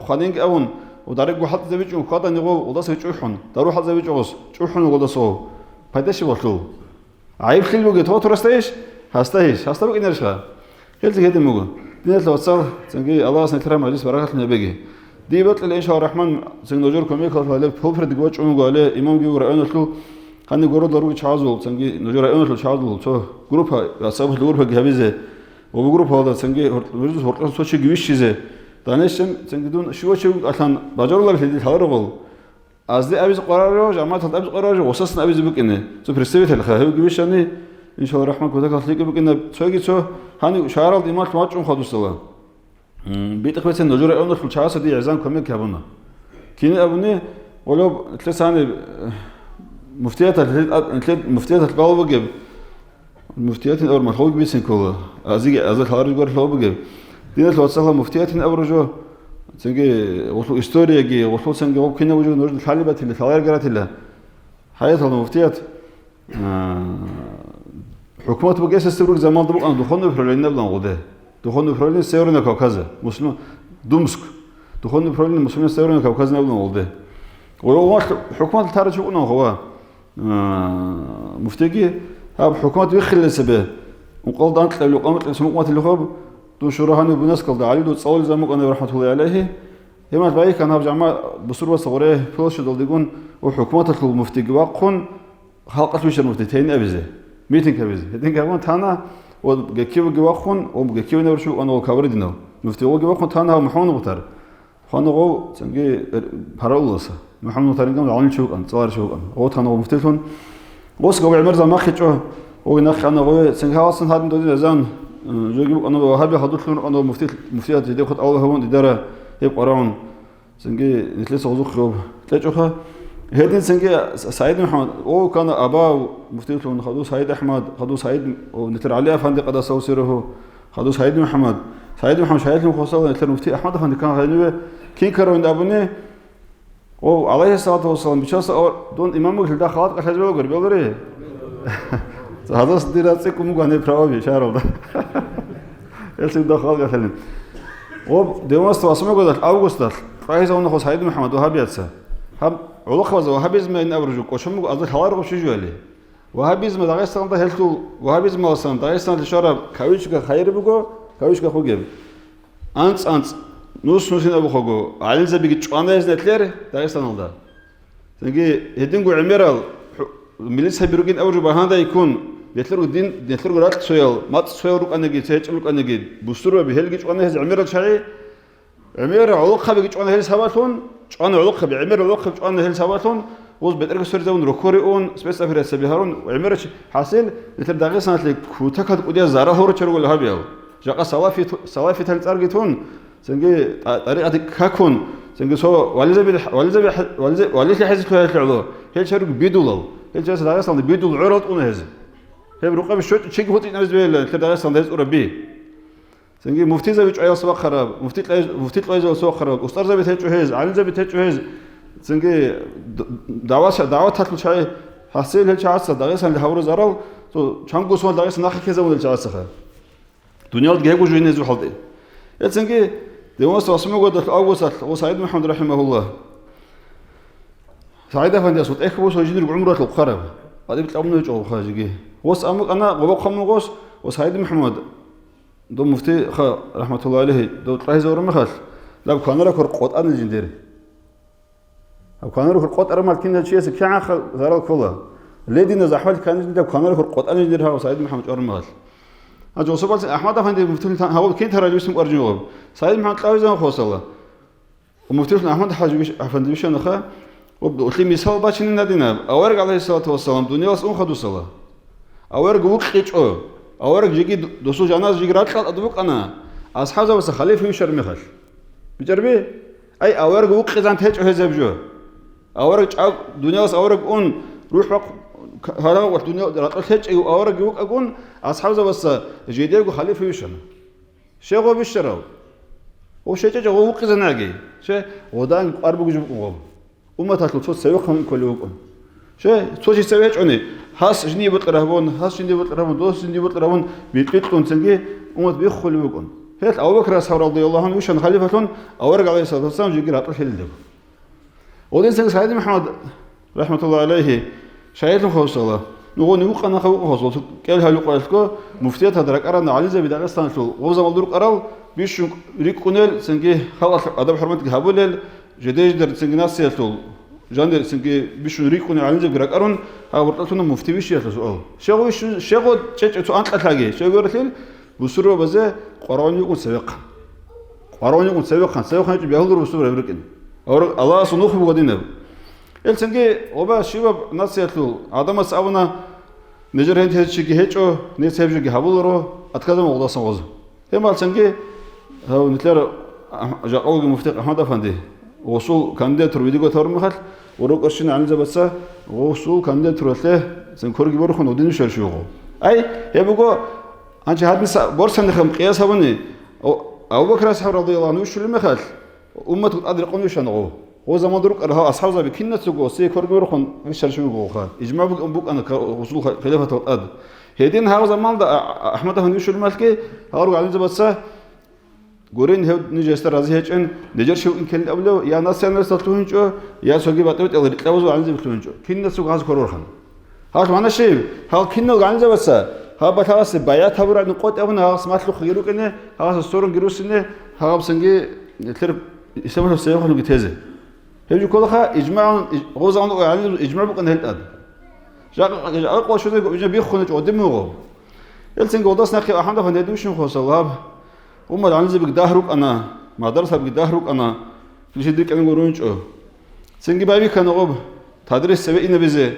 خانين أون ودارك واحد زوجي وقادا نقول وده سويتشوحون دارو حد زوجي غص تشوحون وده صو بدش وصلوا عيب خلي بقى توترس ليش هستا بقى نرشها هل هذا موجود دينت لو تصل تنجي الله سنكرم مجلس بركة النبي دي بطل إن شاء الرحمن سنجور كمية خلاص بفرد جواتش عليه إمام جيو رأينا له خلني جورو ضروري تشازل سنجي نجور رأينا له تشازل شو جروبها أصحاب الجروب جهبزه وبجروب هذا سنجي رجوز هرقان سوتش جويش شيء دانشم سنجي دون شو عشان بجار الله في الهارغول أزدي أبيز قراره جماعة أبيز قراره وصلنا أبيز بك إنه سو بريستيفيت الخير جويش يعني إن شاء الله الرحمن كذا كاتليك بك إنه تسوي شو هني شعار الإمام تماتش خدوس الله بيت أخوات النجور رأينا في الشعار دي عزام كمية كابونا كين أبوني ولو ثلاث سنة مفتيات القلب بجيب المفتيات الأول ما خلوق بيسن كله أزيك خارج جور خلوق بجيب دينت لو تصل مفتيات الأول جو سنجي وصلوا إستوريا جي وصلوا سنجي وكنا وجود نرد الحلبة اللي ثوار جرات الله حياة المفتيات حكومات بقيس استبرق زمان طبقا دخلنا في برلين نبلا غده دخلنا في برلين سيرنا كوكازا مسلم دومسك دخلنا في برلين مسلمين سيرنا كوكازا نبلا غده ولو حكومات التاريخ شو قلنا هو مفتقي هاب حكومات يخلي سبه وقال دانت لو قامت الحكومات اللي خاب دون شرهان بناس قال علي دو تصول زمك انا رحمه الله عليه يما باي كان هاب جماعه بصوره صغيره فوش دول ديكون وحكومات المفتقي واقون خلقت وش المفتتين ابزه ميتين كابزه هدين كابون تانا وجكيو جواخون وجكيو نورشو انا وكاوردنا مفتقي جواخون تانا محمود بطر خانو تنجي باراولسا محمد تارينغام عون شوق ان صار شوق ان او تانا مفتتون وس قوي عمر زمان خيچو وينخ انا قوي سنغاوسن هادن دودي زان جوجي انا وهابي حدثلون انا مفتيات دي خد اول هون اداره يب قراون سنجي نتلس غزو خروب تلاجوها هادين سنجي سعيد محمد او كان ابا مفتيتون خدو سعيد احمد خدو سعيد ونتر علي افندي قد سوسره خدو سعيد محمد شهيد المخصص نتر مفتي احمد افندي كان غنوه كين كرون ابني وعليه الصلاة والسلام بشاس دون إمامك اللي دخلت قحز بقول بيقولي هذا صديراتك ومقانع براوي شارو ده يلسي دخلت قحلين وديماست واسمه قدر أوغسطس فايز أونه خو سعيد محمد وهابيتسا هم علقة وهابيزم إن أبرجوك وشمك أصدق حوار وشو جوالي وهابيزم داغستان ده هلتو وهابيزم أصلا داغستان الشارع كاويشك خير بقو كاويشك خوجب أنت نص أبو خو على زبيك تشوانا إزنتلر داغستان الله تنجي هدينغو عميرال ميليس بيروجين أورج بهذا يكون يتلرو دين يتلرو رات سويل مات سويل روك أنا جيت هيك أنا جيت بسترو بهلجي تشوانا هز عميرال شاي عمير علق بيجي تشوانا هز سباتون تشوانا علق بعمير علق تشوانا هز سباتون وز بترك سوري زون روكوريون سبيس أفريقيا سبيهارون وعمير حاصل يتلر داغستان لك كوتاكات قديا زارا هورو تشرو ولا هبيل جاك صوافي تلت أرجيتون سنجي طريقة كاكون سنجي سو والذي حزك هذا العضو هل شرق بيدول هل جالس داغستان بيدول عرض ونهز هي بروقة بشوت شيء هو تناز بيل داغستان داز أوروبي سنجي مفتي زبيج عيال سواق خراب مفتي طلعي سواق خراب أستاذ زبيج هيج هيز علي زبيج هيج هيز سنجي دعوة تطلع شيء حسيل هل شعص داغستان اللي حورز أرال تو شانكو سوال داغستان ناخذ كذا ولا شعصها دنيا الجهة جو ينزل حلدي سنجي ديماست واسمه قدر أوغسط وسعيد محمد رحمه الله سعيد أفندي أصوت إخوة وجدوا عمره القرب هذا بتلعبنا يجوا خارجي وس أنا قبض خم غوص وسعيد محمد دو مفتي رحمة الله عليه دو طلع زور مخال لا كان لك القط أنا الجندير أو كان لك القط أرمل كنا شيء سكان خل زار كله ليدنا زحمة كان لك القط أنا الجندير وسعيد محمد أرمل أجو سبب أحمد أفندي مفتي هو كنت هرجع اسمه أرجوه سعيد محمد طلع زور خوص الله ومفتي أحمد حاج أفندي وش نخا وقلت لي مثال باشين الندينا أورج عليه الصلاة والسلام دنيا أصلا خدوا صلاة أورج وقتش أورج جيجي دوسو جناز جيجي راتل أدوك أنا أصحاب بس خليفة يشر مخش بجربي أي أورج وقت زان تهج هزب جو أورج دنيا أورج أون روح وق هذا وقت دنيا راتل تهج أورج وق أكون أصحاب بس جيدير خليفة يشر شيء هو بيشروا وشيء جا هو وقت زناجي شيء ودان أربع جزء وما تطلع صوت سوي خم كل يوم شيء صوت يسوي عني هاس جني بطرهون هاس جني بطرهون دوس جني بطرهون بيتلون سنجي أمت بيخل بيكون هات أبو بكر رضي الله عنه وشان خليفة أورق عليه الصلاة والسلام جيجي عطل حيل دب ودين سنج سعيد محمد رحمة الله عليه شايلهم خوص الله نقول نوق أنا خوق خوص قال هالوقالكو مفتيات هذاك أرنا على زي بدأستان شو ووزا مالدروك أرال بيش ريكونل سنجي خلاص أدب حرمتك هبولل جديج در سنجي ناس يلتول جاندر سنجي بيش ريكونل على زي بدأك أرن هاورتلتون مفتي بيش يلتول شغل تشج تو أنت تلاقي شغل رتيل بسرعة بزه قرآن يكون سبق قرآن يكون سبقا بيهودر بسرعة بركن أو الله سنوخ بقدينه السنجي وبا شباب ناس يلتول عدم سأونا نجر هنت هتشجي هتشو نيس هبجي هبولرو أتكلم والله سنوز هم السنجي هو نتلر جاقوج مفتق أحمد أفندي وصول كانديد ترويديكو تور مخال وروك أرشين عن زبسة وصول كانديد تروتله سنكورجي بروخن ودين شرشوغو أي يبقى أنت هادمس بورسن خم قياس هوني أبو بكر رضي الله عنه وش المخال أمة أدري قنوشانه هو زمان دروك أرها أصحاب زبي كنا تسوقو سيكورجي بروخن شرشوغو خال إجماع بوك أنا وصول خلافة الأرض هيدين هذا زمان ده أحمد أفندي وش الملكي هارو عن زبسة قرين هود نجستر رازي هجن نجر شو إن كان أولو يا ناس ينرس تلتوهنجو يا سوقي باتوت أو تلوزو عن زب تلتوهنجو كنا سوق هذا كورخن هذا معنا شيء هذا كنا عن زبسة هذا بتواس بيات هبر عن قوت أبونا هذا سمعت له خيرو كنه هذا الصورن جروسنه هذا بسنجي ترى يسمونه سياق له جتهزه هيجي كلها إجماع غوز عنده يعني إجماع بقى نهلت هذا جاء أقوى شو ذا إجماع بيخونج قدامه يلسنج وضعنا كي أحد فندوش نخوص الله وما العنزة بقداهروك أنا ما درسها بقداهروك أنا ليش يدرك أنا قرونج سنجي بابي كان غب تدرس سبعين بزه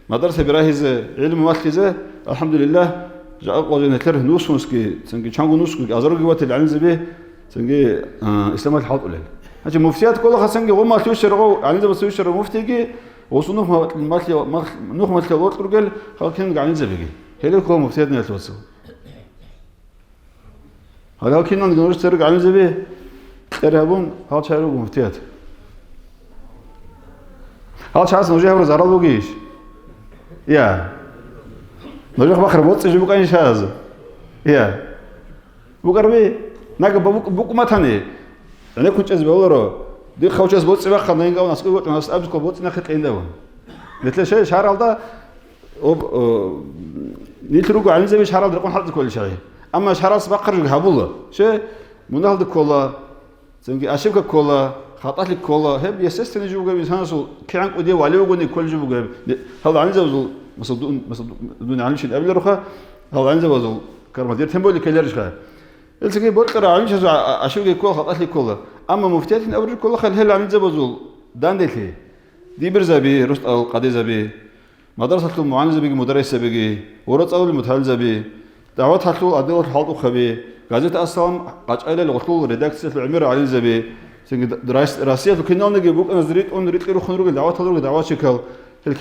ما درسها براهزة علم مالكزة الحمد لله جاء قوي نتره نوسونسكي سنجي شانغو نوسكي أزرق وقت العنزة به سنجي إسلام الحوت قليل هذي مفتيات كلها سنجي وما توشروا عنزة بس توشروا مفتيجي وصنوه مالكي نوخ مالكي الوقت رجال هذا كان عنزة بيجي هذا كله مفتيات نتوسو هذا كنا نقول ترجع عن زبيه ترهبون هذا شعره مفتيات هذا شخص نجيه ورز عرض وجيش يا نجيه بخر بوت يجيبوا كاين شاز يا بقربي ناقب بوك ما تاني أنا كنت أزبي أولره دي خوش أزبوت سباق خلنا ينقون ناس كل ناس أبز كل بوت ناخد عين دون مثل شيء شعر هذا نيتروق عن زبيه شعر هذا يكون حد كل شيء أما شهراس بقرج هبوله شيء منهض كولا زنجي أشبك كولا خاطر لك كولا هب يسست نجيبه قبل إنسان سو كان قديه وعليه وقولي كل جيبه قبل هذا عنده وزول مصدون عنيش قبل رخا هذا عنده وزول كرمدير تنبولي كليرش خا الزنجي بقرا عنيش أشبك كولا خاطر لك كولا أما مفتاتين أورج كولا خل هل عنده وزول داندتي دي برزبي رست القدي زبي مدرسة المعانزة بيجي مدرس بيجي ورث أول المتهلزة بي دعوات حلو أدوات حلو خبي غازية أصلا قاعد الوقتول ريدكسية العمير على زبي دراسة راسية كنا نجي بوك أنا زريت أون ريت كيرو خنروج دعوات حلو دعوات شكل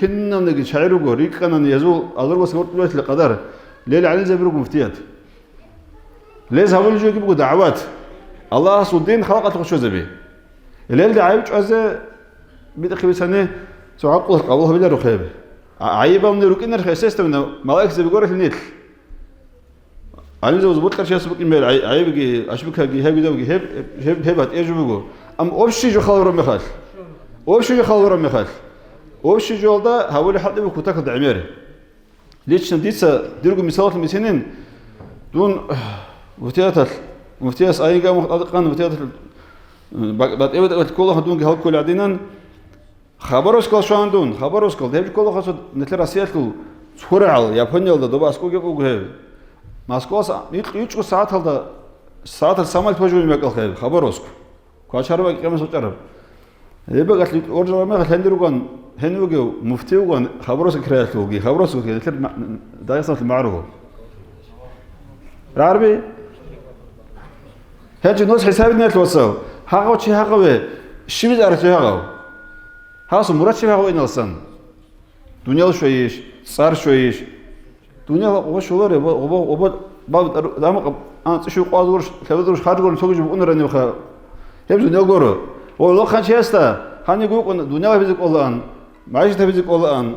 كنا نجي شاعر وجوريك كنا يزول أدور بس قلت له القدر ليه على زبي روج مفتيات ليه هقول جو يجيبوا دعوات الله صدين خلقت خشوا زبي الليل دعايب شو هذا بدك بسنة سعقوا قبوه بلا رخيب عيبة من روكين الخسيس تمنا ملاك زبي جورك النيل على زوج بطل شيء سبق المال عيب أشبكها هاي بدوجي هبت إيش بيقول أم أبشي جو خالور مخال أبشي جو خالور مخال أبشي جو ده هقول حد يبغى كتاك عميري ليش نديسة ديرجو مثال المثلين دون مفتيات أي جا مختلقان مفتيات بعد إيه كله هدون جهاد كل عدينا خبروس كل شو عندون خبروس كل ده كله خاصة نتلقى رسائل كل سرعة يابانيا ولا دبا أسكو جابوا ماسكوس يتشو ساعات هذا ساعات السامل توجه ميقال خير خبروسك كاشارو كم سوتشارو يبقى قالت لي أرجع ما قالت هندروغان هندروغو مفتيوغان خبروسك كرياتوغي خبروسك كده ده يصير المعروف العربي هجي نص حسابنا توصل هاقو شيء هاقو شيء بيعرف هاقو هاقو مرات هاقو إن السن دنيا شويش صار شويش دنيا وشولر وب دام أنا تشوف قادرش كبدرش خارجون شو يجيبون رني وخا يبدو دنيا غورو ولو كان شيء استا هني يقول دنيا بيزك والله معيشة بيزك والله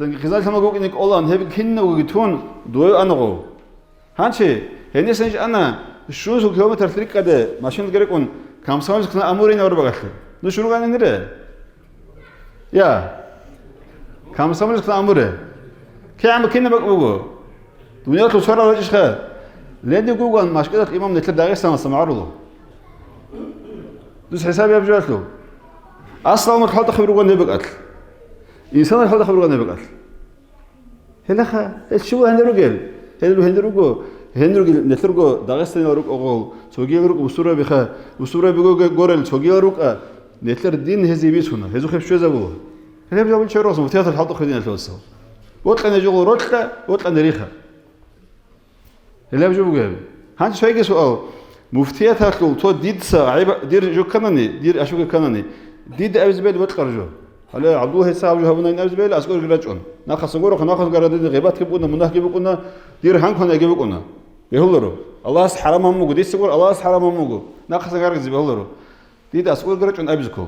Sen güzel tamam gogin olan hep kinne gogi tun doy anago. Hançi hene sen ana şu kilometre trikade maşın gerek on kamsamız kına amurine or bagatlı. Nu şunu ganı nere? Ya kamsamız kına amure. Kıyam kinne bak bu. Dünya to sonra alacak şey. Ledi gogan maşkadat imam netler Dağıstan samarulo. Dus hesap yapacağız lo. Asla mı halta xibrugan ne bagat. İnsanlar halta xibrugan ne bagat. Helaha, şu hendero gel. Hendero gel netlergo Dağıstan yoruk oğul. Çogi yoruk usura bigo gorel çogi yoruk a. Netler din hezibi suna. Hezu hep şu zabu. Hep zabu çeros mu tiyatro halta xidin etlosa. Otla nejol rotla, otla neriha. Hep zabu gel. Hangi şeyge sual. Muftiyat haklı to didsa dir jo kanani dir aşuka kanani. Did evzbel vatqarjo. Hala Abdullah hesabı havuna evzbel asgor giraçon. Naxas goro naxas garade gıbat kibuna munah kibuna dir han kona kibuna. Behuluru. Allah haram amugu dis gor Allah haram amugu. Naxas gargız behuluru. Did asgor giraçon evzko.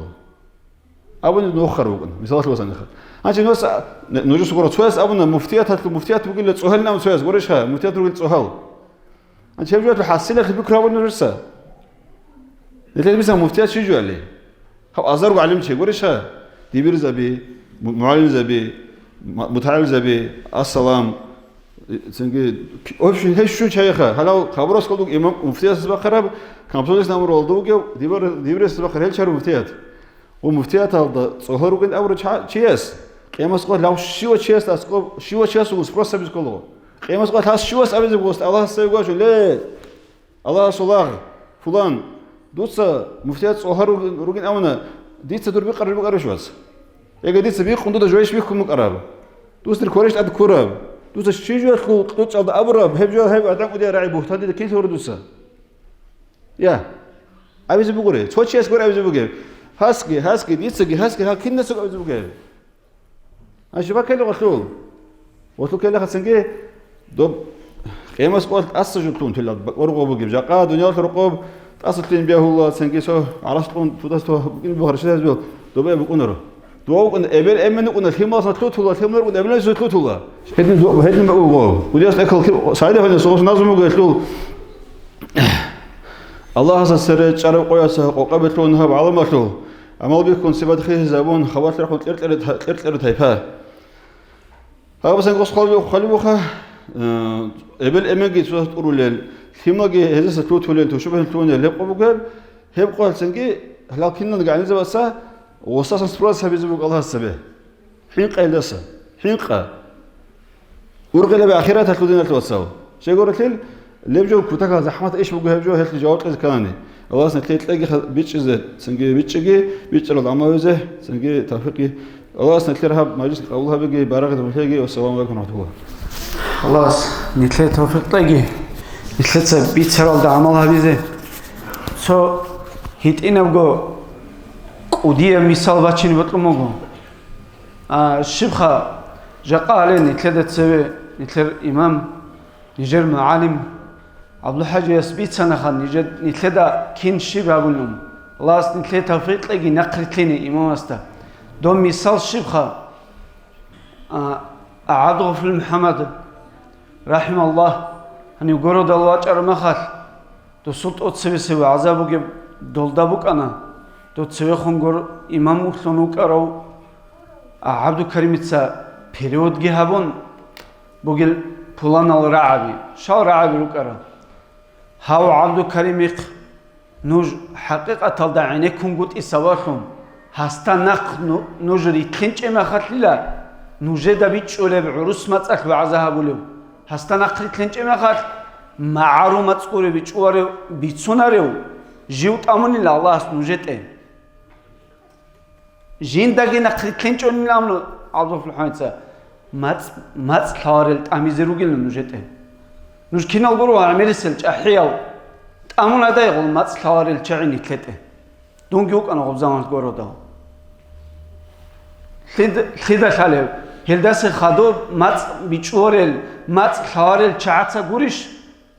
Abun noxar bugün. Misal olsan naxar. Anca nosa nujus goro tsuas abuna muftiyat haklı muftiyat bugün le tsohalna tsuas gorishha muftiyat bugün tsohal. أنت شايف جوات الحاسلة في بكرة ولا نرسى؟ نتلاقي مثلا مفتيات شو جوالي؟ هو أزارو علم شيء قوليش ها؟ ديبير زبي معلم زبي متعلم زبي السلام سنجي أوف شو هيش شو شيخة هلا خبروس كلو إمام مفتيات سباق خراب كم بسويس نامر والدو جو ديبير سباق خراب شارو مفتيات ومفتيات هذا صهرو كن أورج شيء قيمة سقط لو شو شيء تاسكو شو شيء سوس بروسس بيسكولو قيمة سقط هاس شو أبي زبوست الله سيقول شو ليه الله صلاح فلان دوسا مفتيات صهر روجين أونا ديت تدور بقرب شو بس إيه ديت سبيق كنتو تجويش بيك كم قرب دوس الكوريش أد كورب دوس الشيء جو دوس على أبرب هب جو هب أدم ودي راعي بوه تدي كيس هو دوسا يا أبي زبوقري توش يس قرب أبي زبوقري هاسكي ديت سجي هاسكي ها كنا سوق أبي زبوقري أشوفه كله غسول وصل كله خسنجي دوب قيمة سقط أسجل تلا ورقة بجيب جاقة دنيا الرقاب أصل تين بيها الله سنجي سو عرفت تون تدستو بين بحر شدة زبل دوب بيكون رو دوب كن قبل أمن كن الخيم ما صارت تلا الخيم نور كن قبل زوج تلا هدي دوب هدي ما هو ودي أصل أكل سعيدة هني صوص نازم وقالوا الله عز وجل شرب قياسه وقبل تونها بعلمته عمل بيكون سبب خير زبون خواتر خد إرت هيفا هذا بس نقص خلي قبل أمجي سوى تقولوا ثماجي هذا ستوت ولا تشوفه التون اللي بقول هي بقول سنجي لكننا قاعدين زي بس وصاص سبراس هبي زبوق الله السبه حين قيلسه حين قا ورقة بآخرات هتلودين التوسعوا شيء قولت لي اللي بجو كتاك زحمة إيش بقول هبجو هت الجوات إذا كانني الله سنتلي تلاقي بيتش زد سنجي بيتش رد عمله زه سنجي توفيقي الله سنتلي رهب مجلس الله بيجي بارقة الملحقي والسلام عليكم ورحمة الله خلاص نتلي توفيق تلاقي نتلي بيتشرال ده عملها بيزه سو هيت إنا بقو وديه مثال باتشين بطلموغو الشبخة جاقا عليه نتلي ده تسوي نتلي إمام نجر معالم عبد الحاج يسبيت سنة خان نتلي ده كين شبه أقولهم خلاص نتلي توفيق تلاقي نقرت لنا إمام استا دوم مثال شبخة أعاده في محمد رحم الله أن يقولوا دلوات أرمخال دو سلط أتسوي سوي عذابك دولدابك أنا دو تسوي خنقر إمام مخلونوك أرو عبد الكريم تسا بريود جهابون بقول بولان الرعبي شو رعبي لوك أرو هاو عبد الكريم نوج حقيقة تلدا عينيكم قد إسواكم هستا نق نوجري تلنج إما خاتللا نوجد بيتش أولي بعروس متأك بعزها بوليو هستا نقري تلنج إما خات معارو متأكوري بيتش أوري بيتسوناريو جيوت أموني الله نوجد إيه جين داقي نقري تلنج أولي لأمنو عبدو في الحمد سا مات ثارلت أميزيرو جيل نوجد إيه نوج كينا البرو عميري سلج أحياو أمون هذا يقول مات ثارلت شعيني تلت إيه دون جوك أنا غبزان الجورو ده خيدا خاله هلداس خادو مات بيشورل مات خارل شعاتsa gurish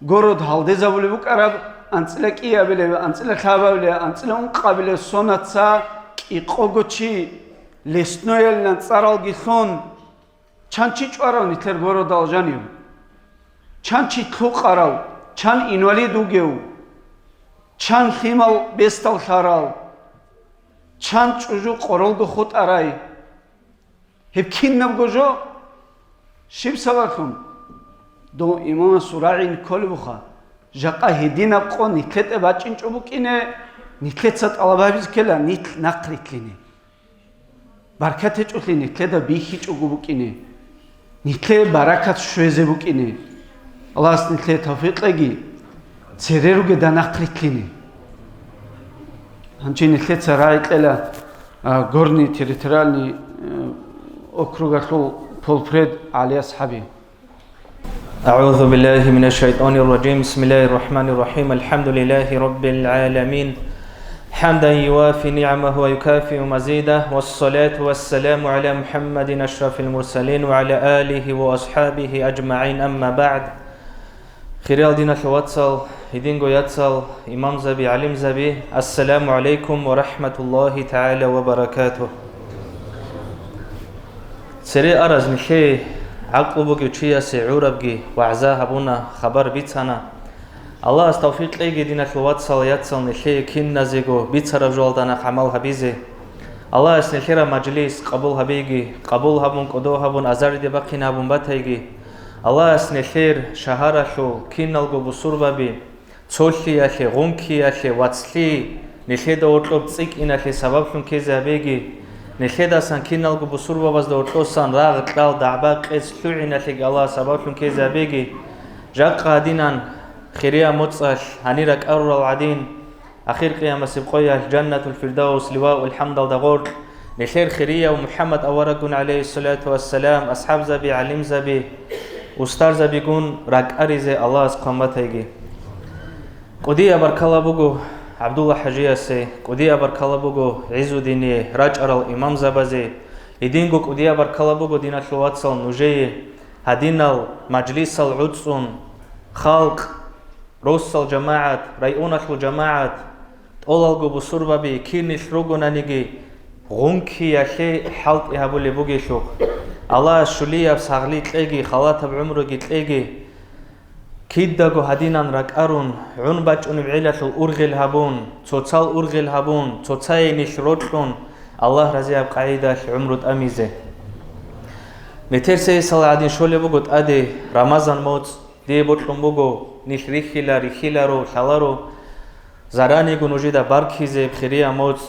gorod haldeza bole bu qarab antsila qia bele antsila khaba bele antsila un qabile sonatsa iqogochi lesnoyel nan tsaral gison Чанчи чварав нитлер горо далжанив. Чанчи тлу қарав. Чан инвалид угев. Чан химал бестал шарал. Чан чужу qorolgu худ арай. Hep kinnab gojo. Shib savarkhum. Do imam surain kolbuxa. Jaqa hidina qo nitlete bacinchubukine nitletsat alababis kela nitl naqritlini. Barkat eçutlini nitleda bihichugubukine. Nitle barakat shwezebukine. Allah nitle tawfiqlegi cereruge danaqritlini. Hanchi nitle tsaraitlela горный территориальный округ полпред علي أصحابي. أعوذ بالله من الشيطان الرجيم. بسم الله الرحمن الرحيم. الحمد لله رب العالمين حمدا يوافي نعمه ويكافئ مزيده، والصلاة والسلام على محمد أشرف المرسلين وعلى آله وأصحابه أجمعين. أما بعد، خيرال دين الواتسال هدينغو ياتسال إمام زبي علم زبي، السلام عليكم ورحمة الله تعالى وبركاته. سري أرز نخي عقلبوغي وشيا سعوربغي وعزاها بونا خبر بيتانا الله استوفيق ليغي دين الواتسال ياتسال نخي كين نزيغو بيتسرب جوالدانا خمال حبيزي الله اسنخيرا مجلس قبول حبيغي قبول حبون قدو حبون ازار دي باقين حبون باتايغي الله اسنخير شهارشو كين نلغو بسوربابي تولي يخي غنكي يخي واتسلي نخي دوطلوب تسيك إنخي سبب كيزي حبيغي نخيدا سان كينالغو بسوربا باز دوتوسان راغ قال دعباق اسلوعي نخيق الله سبب كيزي حبيغي جاق قادينان خيريا متصل هنيرك أرور العدين أخير قيامة سبقوية الجنة الفردوس لواء الحمد والدغور نخير خيريا ومحمد أورقون عليه الصلاة والسلام أصحاب زبي علم زبي أستار زبي قون راك أريزي الله سقامتايجي قدية بارك الله بوغو عبد الله حجياسي قدية بارك الله بوغو عزو ديني راجع الإمام زبازي إدينغو قدية بارك الله بوغو دينا الواتسال نوجي هدينا المجلس العدسون خلق روس الجماعة ريئونة الجماعة تولغو بسوربابي كيني شروغو نانيجي غنكي يخي حلط إهابو لبوغي شوق الله الشلية بساغلي تلقي خلاتها بعمرو تلقي كيدغو هدينان راكارون عنباج بعيلة الأرغل هابون توتال أرغل هابون توتاي نشروتون الله رزي قاعدة عمرو أميزه نترسي صلاة عدين شولي بوغوت أدي رمضان موت دي بوتلوم بوغو نش ريخيلا ريخيلارو شالارو زراني نوجيدا باركيزي بخيريا موت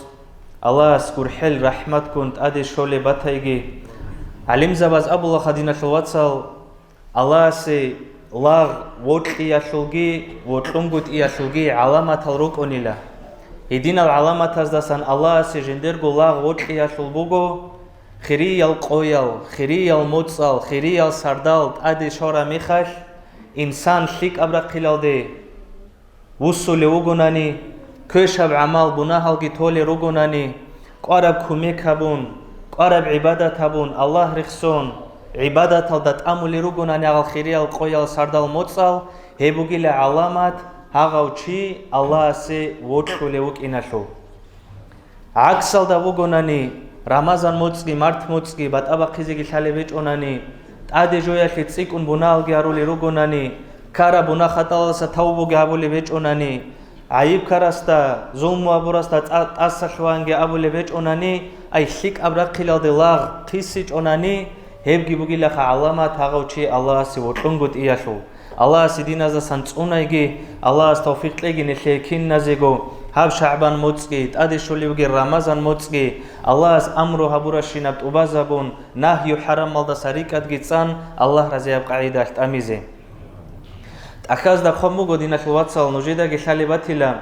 الله سكور حل رحمت كنت أدي شولي باتايجي علم زباز أبو الله خدينة الواتسال الله سي لاغ وطلي يشلغي وطلنغوت يشلغي علامة الركونيلا هدين العلامة تزدسان الله سجندرغو لاغ وطلي يشلبوغو خيري القويل خيري الموتصال خيري السردال أدي شورا ميخاش إنسان شيك أبرق خلالدي وصول وغناني كشب عمال بناهالغي تولي رغناني قارب كوميك هبون قارب عبادة هبون الله رخصون عبادة الدات أمولي رغناني على خيري القويل سردال موتصال هبوغي لعلامات هاغوشي الله سي وطلو لوك إناشو عكسال دا وغناني رمضان موتصغي مرت موتصغي بات أبا قيزيغي شالي وناني أدي جويا خيتسيكون بناهالغي أرولي رغناني كارا بنا خطالسا توبوغي أبولي وناني عيب كاراستا زوم وابوراستا تأسشوانغي أبولي وناني أي شيك أبرق خلال دي لاغ قيسيج وناني هبگی بگی لخ علامات هاغوچی الله سی وطنگوت ایاشو الله سی دین از سنتونایگی الله از توفیق لگی نشیکین نزیگو هب شعبان موتسگی ادی شولی بگی رمضان موتسگی الله از امرو هبورا شینبت وبازبون نهی و حرام مالدا سریکت گیتسان الله رزیاب قاعدهشت امیزه اخاز دا خموگو دینش واتسال نوجیدا گشالی باتیلا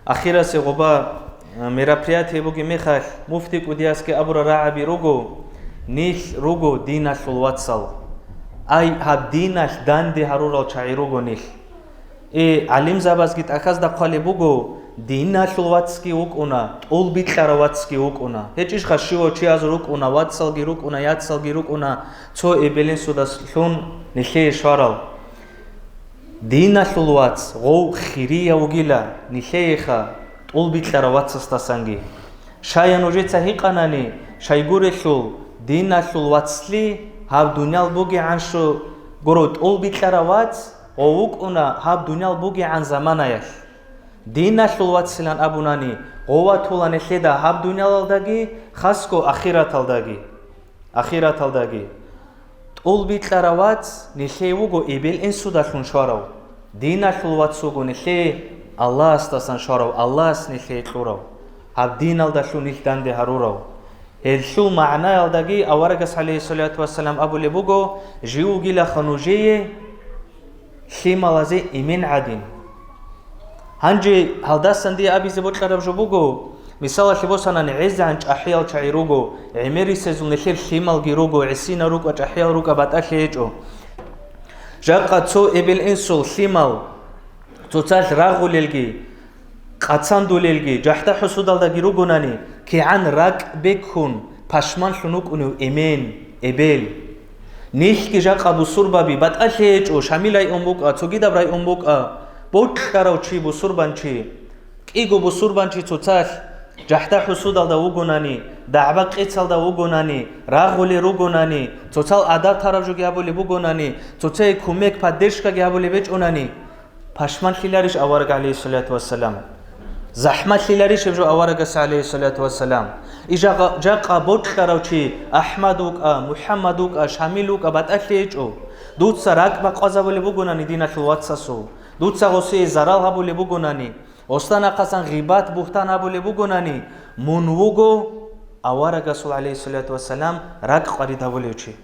اخیرا سی غبا мероприятие بگی میخش مفتی کودیاس که ابرا راعبی روگو نيش روغو ديناش الواتسال اي هاب ديناش داندي هارورال چايروغو نيش علم زباز گيت اخاز دا قالبوغو ديناش الواتسكي وكونا طول بيتلارا واتسكي وكونا هيچيش خشيو چياز روكونا واتسال گي روكونا ياتسال گي روكونا تو ابلين سوداس لون نيشي شارال ديناش الواتس غو خيريا وگيلا نيشيخا طول بيتلارا واتسستاسانگي شايانوجيتسا هيقاناني شايگورشول ديناشول واتسلي هاب دنيال بوغي عنشو قرود أول بيتلاروات ووكونا هاب دنيال بوغي عن زمانايش دينا شلوات سلان أبوناني قوة طولان الشيدا هاب دنيال الداغي خاسكو أخيرات الداغي أول بيتلاروات نشي وغو إبل إنسو داشون شوارو دينا شلوات سوغو نشي الله استاسان شوارو الله نشي تلورو هاب دينال داشون نشدان دي هارورو الشو معناه الداغي أورغس عليه الصلاة والسلام أبو لبوغو جيو جيلا خنوجيه شيمالازي إمين عدين هنجي هالداستان دي أبي زبوت شرب جبوغو مثال شبوسانا نعز عنج أحيال شعيروغو عميري سيزو نخير شيمال جيروغو عسينا روغو أحيال روغو بات أشيجو جاقا تو إبل إنسول شيمال توتاش راغو للجي قاتساندو للجي جاحتا حسودال دا جيروغو ناني كي عن راك بيكون پشمان شنوك انو إمين إبل نيش كي جاقا بسوربابي بات أشيجو شاميلاي أمبوكا توغيدا براي أمبوكا بوت كاراو چي بسوربان چي كيغو بسوربان چي توتاش جاحتا حسودال دا وغوناني دعبا قيتسال دا وغوناني راغولي روغوناني توتال عدد طرف جو گيابولي وغوناني توتاي كوميك پادشكا گيابولي بيچ اوناني پشمان خيلاريش أورغ عليه الصلاة والسلام زحمة خيلاريش بجو أورغ عليه الصلاة والسلام إجا جاقا بوت كاراو چي أحمدوكا محمدوكا شاملوكا بات أشيجو دوتسا راكبا قوزابولي وغوناني دينا شلواتساسو دوتسا غوسي زرال هابولي وغوناني остана қасан ғибат бухтан абуле бугунани мунвуго авара расул алейхи салату вассалам рак қарида булечи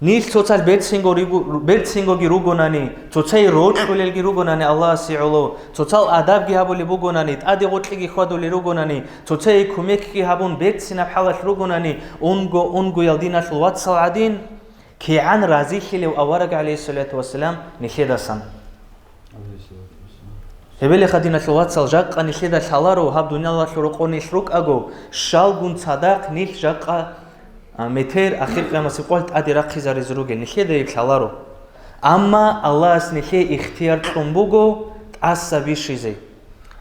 нил соцал бетсинго ги ругунани соцай рочулел ги ругунани аллах сиулу соцал адаб ги абуле бугунани ади готле ги ходуле ругунани соцай кумек ги хабун бетсина халаш ругунани унго ялдина шулват саладин ки ан рази хиле авара алейхи салату вассалам нихедасан هبل خدينا شوات سالجاق أني شيدا شالارو هاب دنيا الله شروقوني شروق أجو شالجون صدق نيل جاق متر آخر قيامة سقولت أدي رقي زارزروج نشيدا يبشالارو أما الله سنشي اختيار تنبوجو عصبي شيء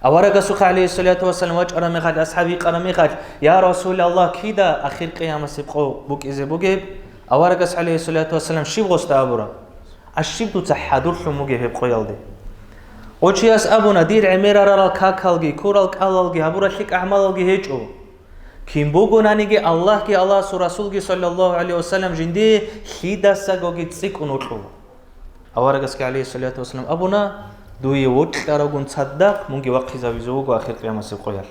أورا قصوخ عليه الصلاة والسلام وجه أرامي خد أصحابي قرامي خد يا رسول الله كيدا آخر قيامة سقو بوك إذا بوجب أورا قص عليه الصلاة والسلام شيب غست أبورا الشيب تحدور شموجه بقيال دي اوچیاس ابونا دیر عمیر را کاکالگی کورال کالالگی هبورا شک اعمالگی هیچو کیم بوگونانیگی الله کی الله سو رسولگی صلی الله علیه و سلم جندی خیداسگوگی تسیک اونوچو اوارگس کی علیه الصلاة والسلام ابونا دوی وچ کاروگون صدق مونگی وقتی زویزوگو آخر قیامت سقویال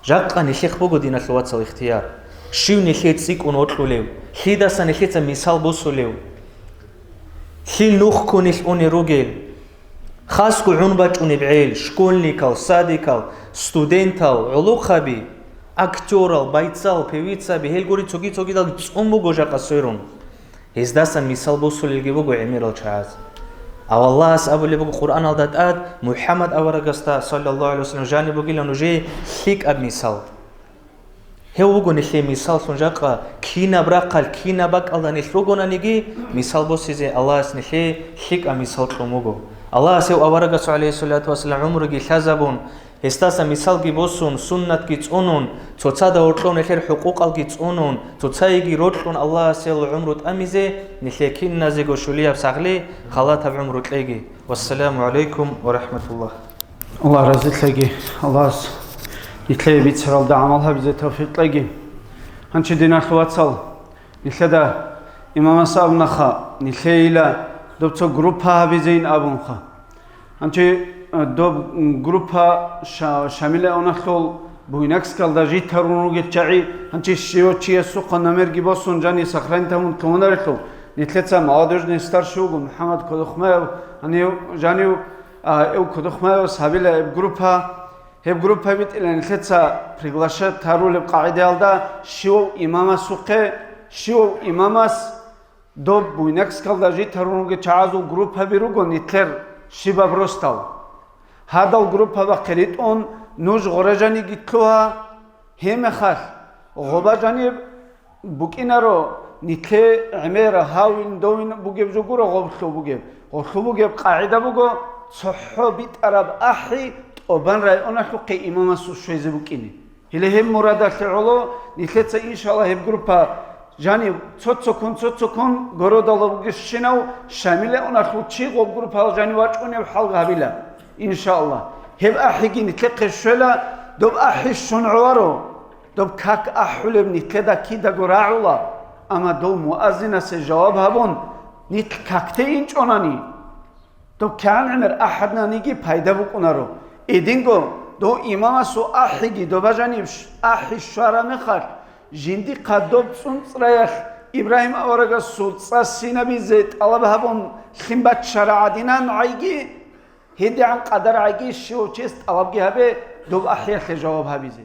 جاقا نشیخ بوگو دینا شوات سال اختیار شیو نشیت تسیک اونوچو لیو خیداسا نشیت مثال بوسو لیو خیل نوخ کنیش اونی روگیل خاصكو عنباج ونبعيل شكولنيكال ساديكال ستودنتال علوخابي اكتورال بايتسال بيويتسا بهيل غوري توغي دال صومبو غوجا قصيرون هزداسن مثال بوسول الجيبو عميرال شاز او الله اس ابو لبو قران الدات محمد اورغستا صلى الله عليه وسلم جانبو جيلانو جي خيك اب مثال هو غو نشي مثال سونجاقا كينا براقال كينا باك الداني شروغونا نيجي مثال بوسيزي الله اس نشي خيك اب مثال توموغو الله سو أورغس عليه الصلاة والسلام عمرك شازبون استاسا مثال كي بوسون سنة كي تونون توصادا ورطلون الخير حقوق كي تونون توصايجي روطلون الله سيل عمرت أميزه نشيكين نازيغو شوليا بساغلي خلاطها بعمرت ليجي والسلام عليكم ورحمة الله الله رزق ليجي الله يتلاقي بيتسرال دا عملها بزي توفيق ليجي هنشي دينا خواتصال نتلاقي إمام صاحب نخا نتلاقي دوبتو جروبها بيزين أبونخا أنتي دوب جروبها شامل أونخول بوينكس كالدا جيت هرونو جتشعي أنتي شيو تشي السوق نمرجي بوسون جاني سخرين تامون كونارتو نتلتسا معادج نستار شوغو محمد كدخمايو أنيو جانيو أو كدخمايو سابيلا جروبها هب جروبها بيت إلى نتلتسا بريغلاشة تارول بقاعدة alda شيو إمام سوقي شيو إمامس دوب بوينكس كالدا جيت هرونو جتشعازو جروبها بيروغو نتلر شيبا بروستال هذا الجروب هذا قريت أون نوج غرجاني جتلوها هم خال غبا جاني بوكينارو نتلي عميرة هاوين دوين بوجيب جوجورو غبخلو بوجيب قاعدة بوجو صحو بيت أراب أحي أبان رأي أنا شقي إمام السوشيز بوكيني هلي هم مرادة تعلو نتلي إن شاء الله هم جروبها جانی چوتسکون گرودالوگی شنو شامل اون اخوچی قب گروپ حال جانی واچونی حال قابله إن شاء الله هب أحيجي نتلقى الشلا دوب أحيشون عوارو دوب كاك أحلب نتلقى كيدا قراعولا أما دو مؤذنة سجواب هبون نتلقى أناني دوب كان عمر أحدنا نيجي بايدا بكونارو إدينغو دو إمام سو أحيجي دو بجانيبش أحيش شارع مخار جندي قدوب سنصريخ إبراهيم أورغا سلطة سينبي زيت الله بهبون خنبات شرع دينا نعيجي هدي عن قدر عيجي شو تشست ألبجي هبه دوب أحياء جواب هبيزي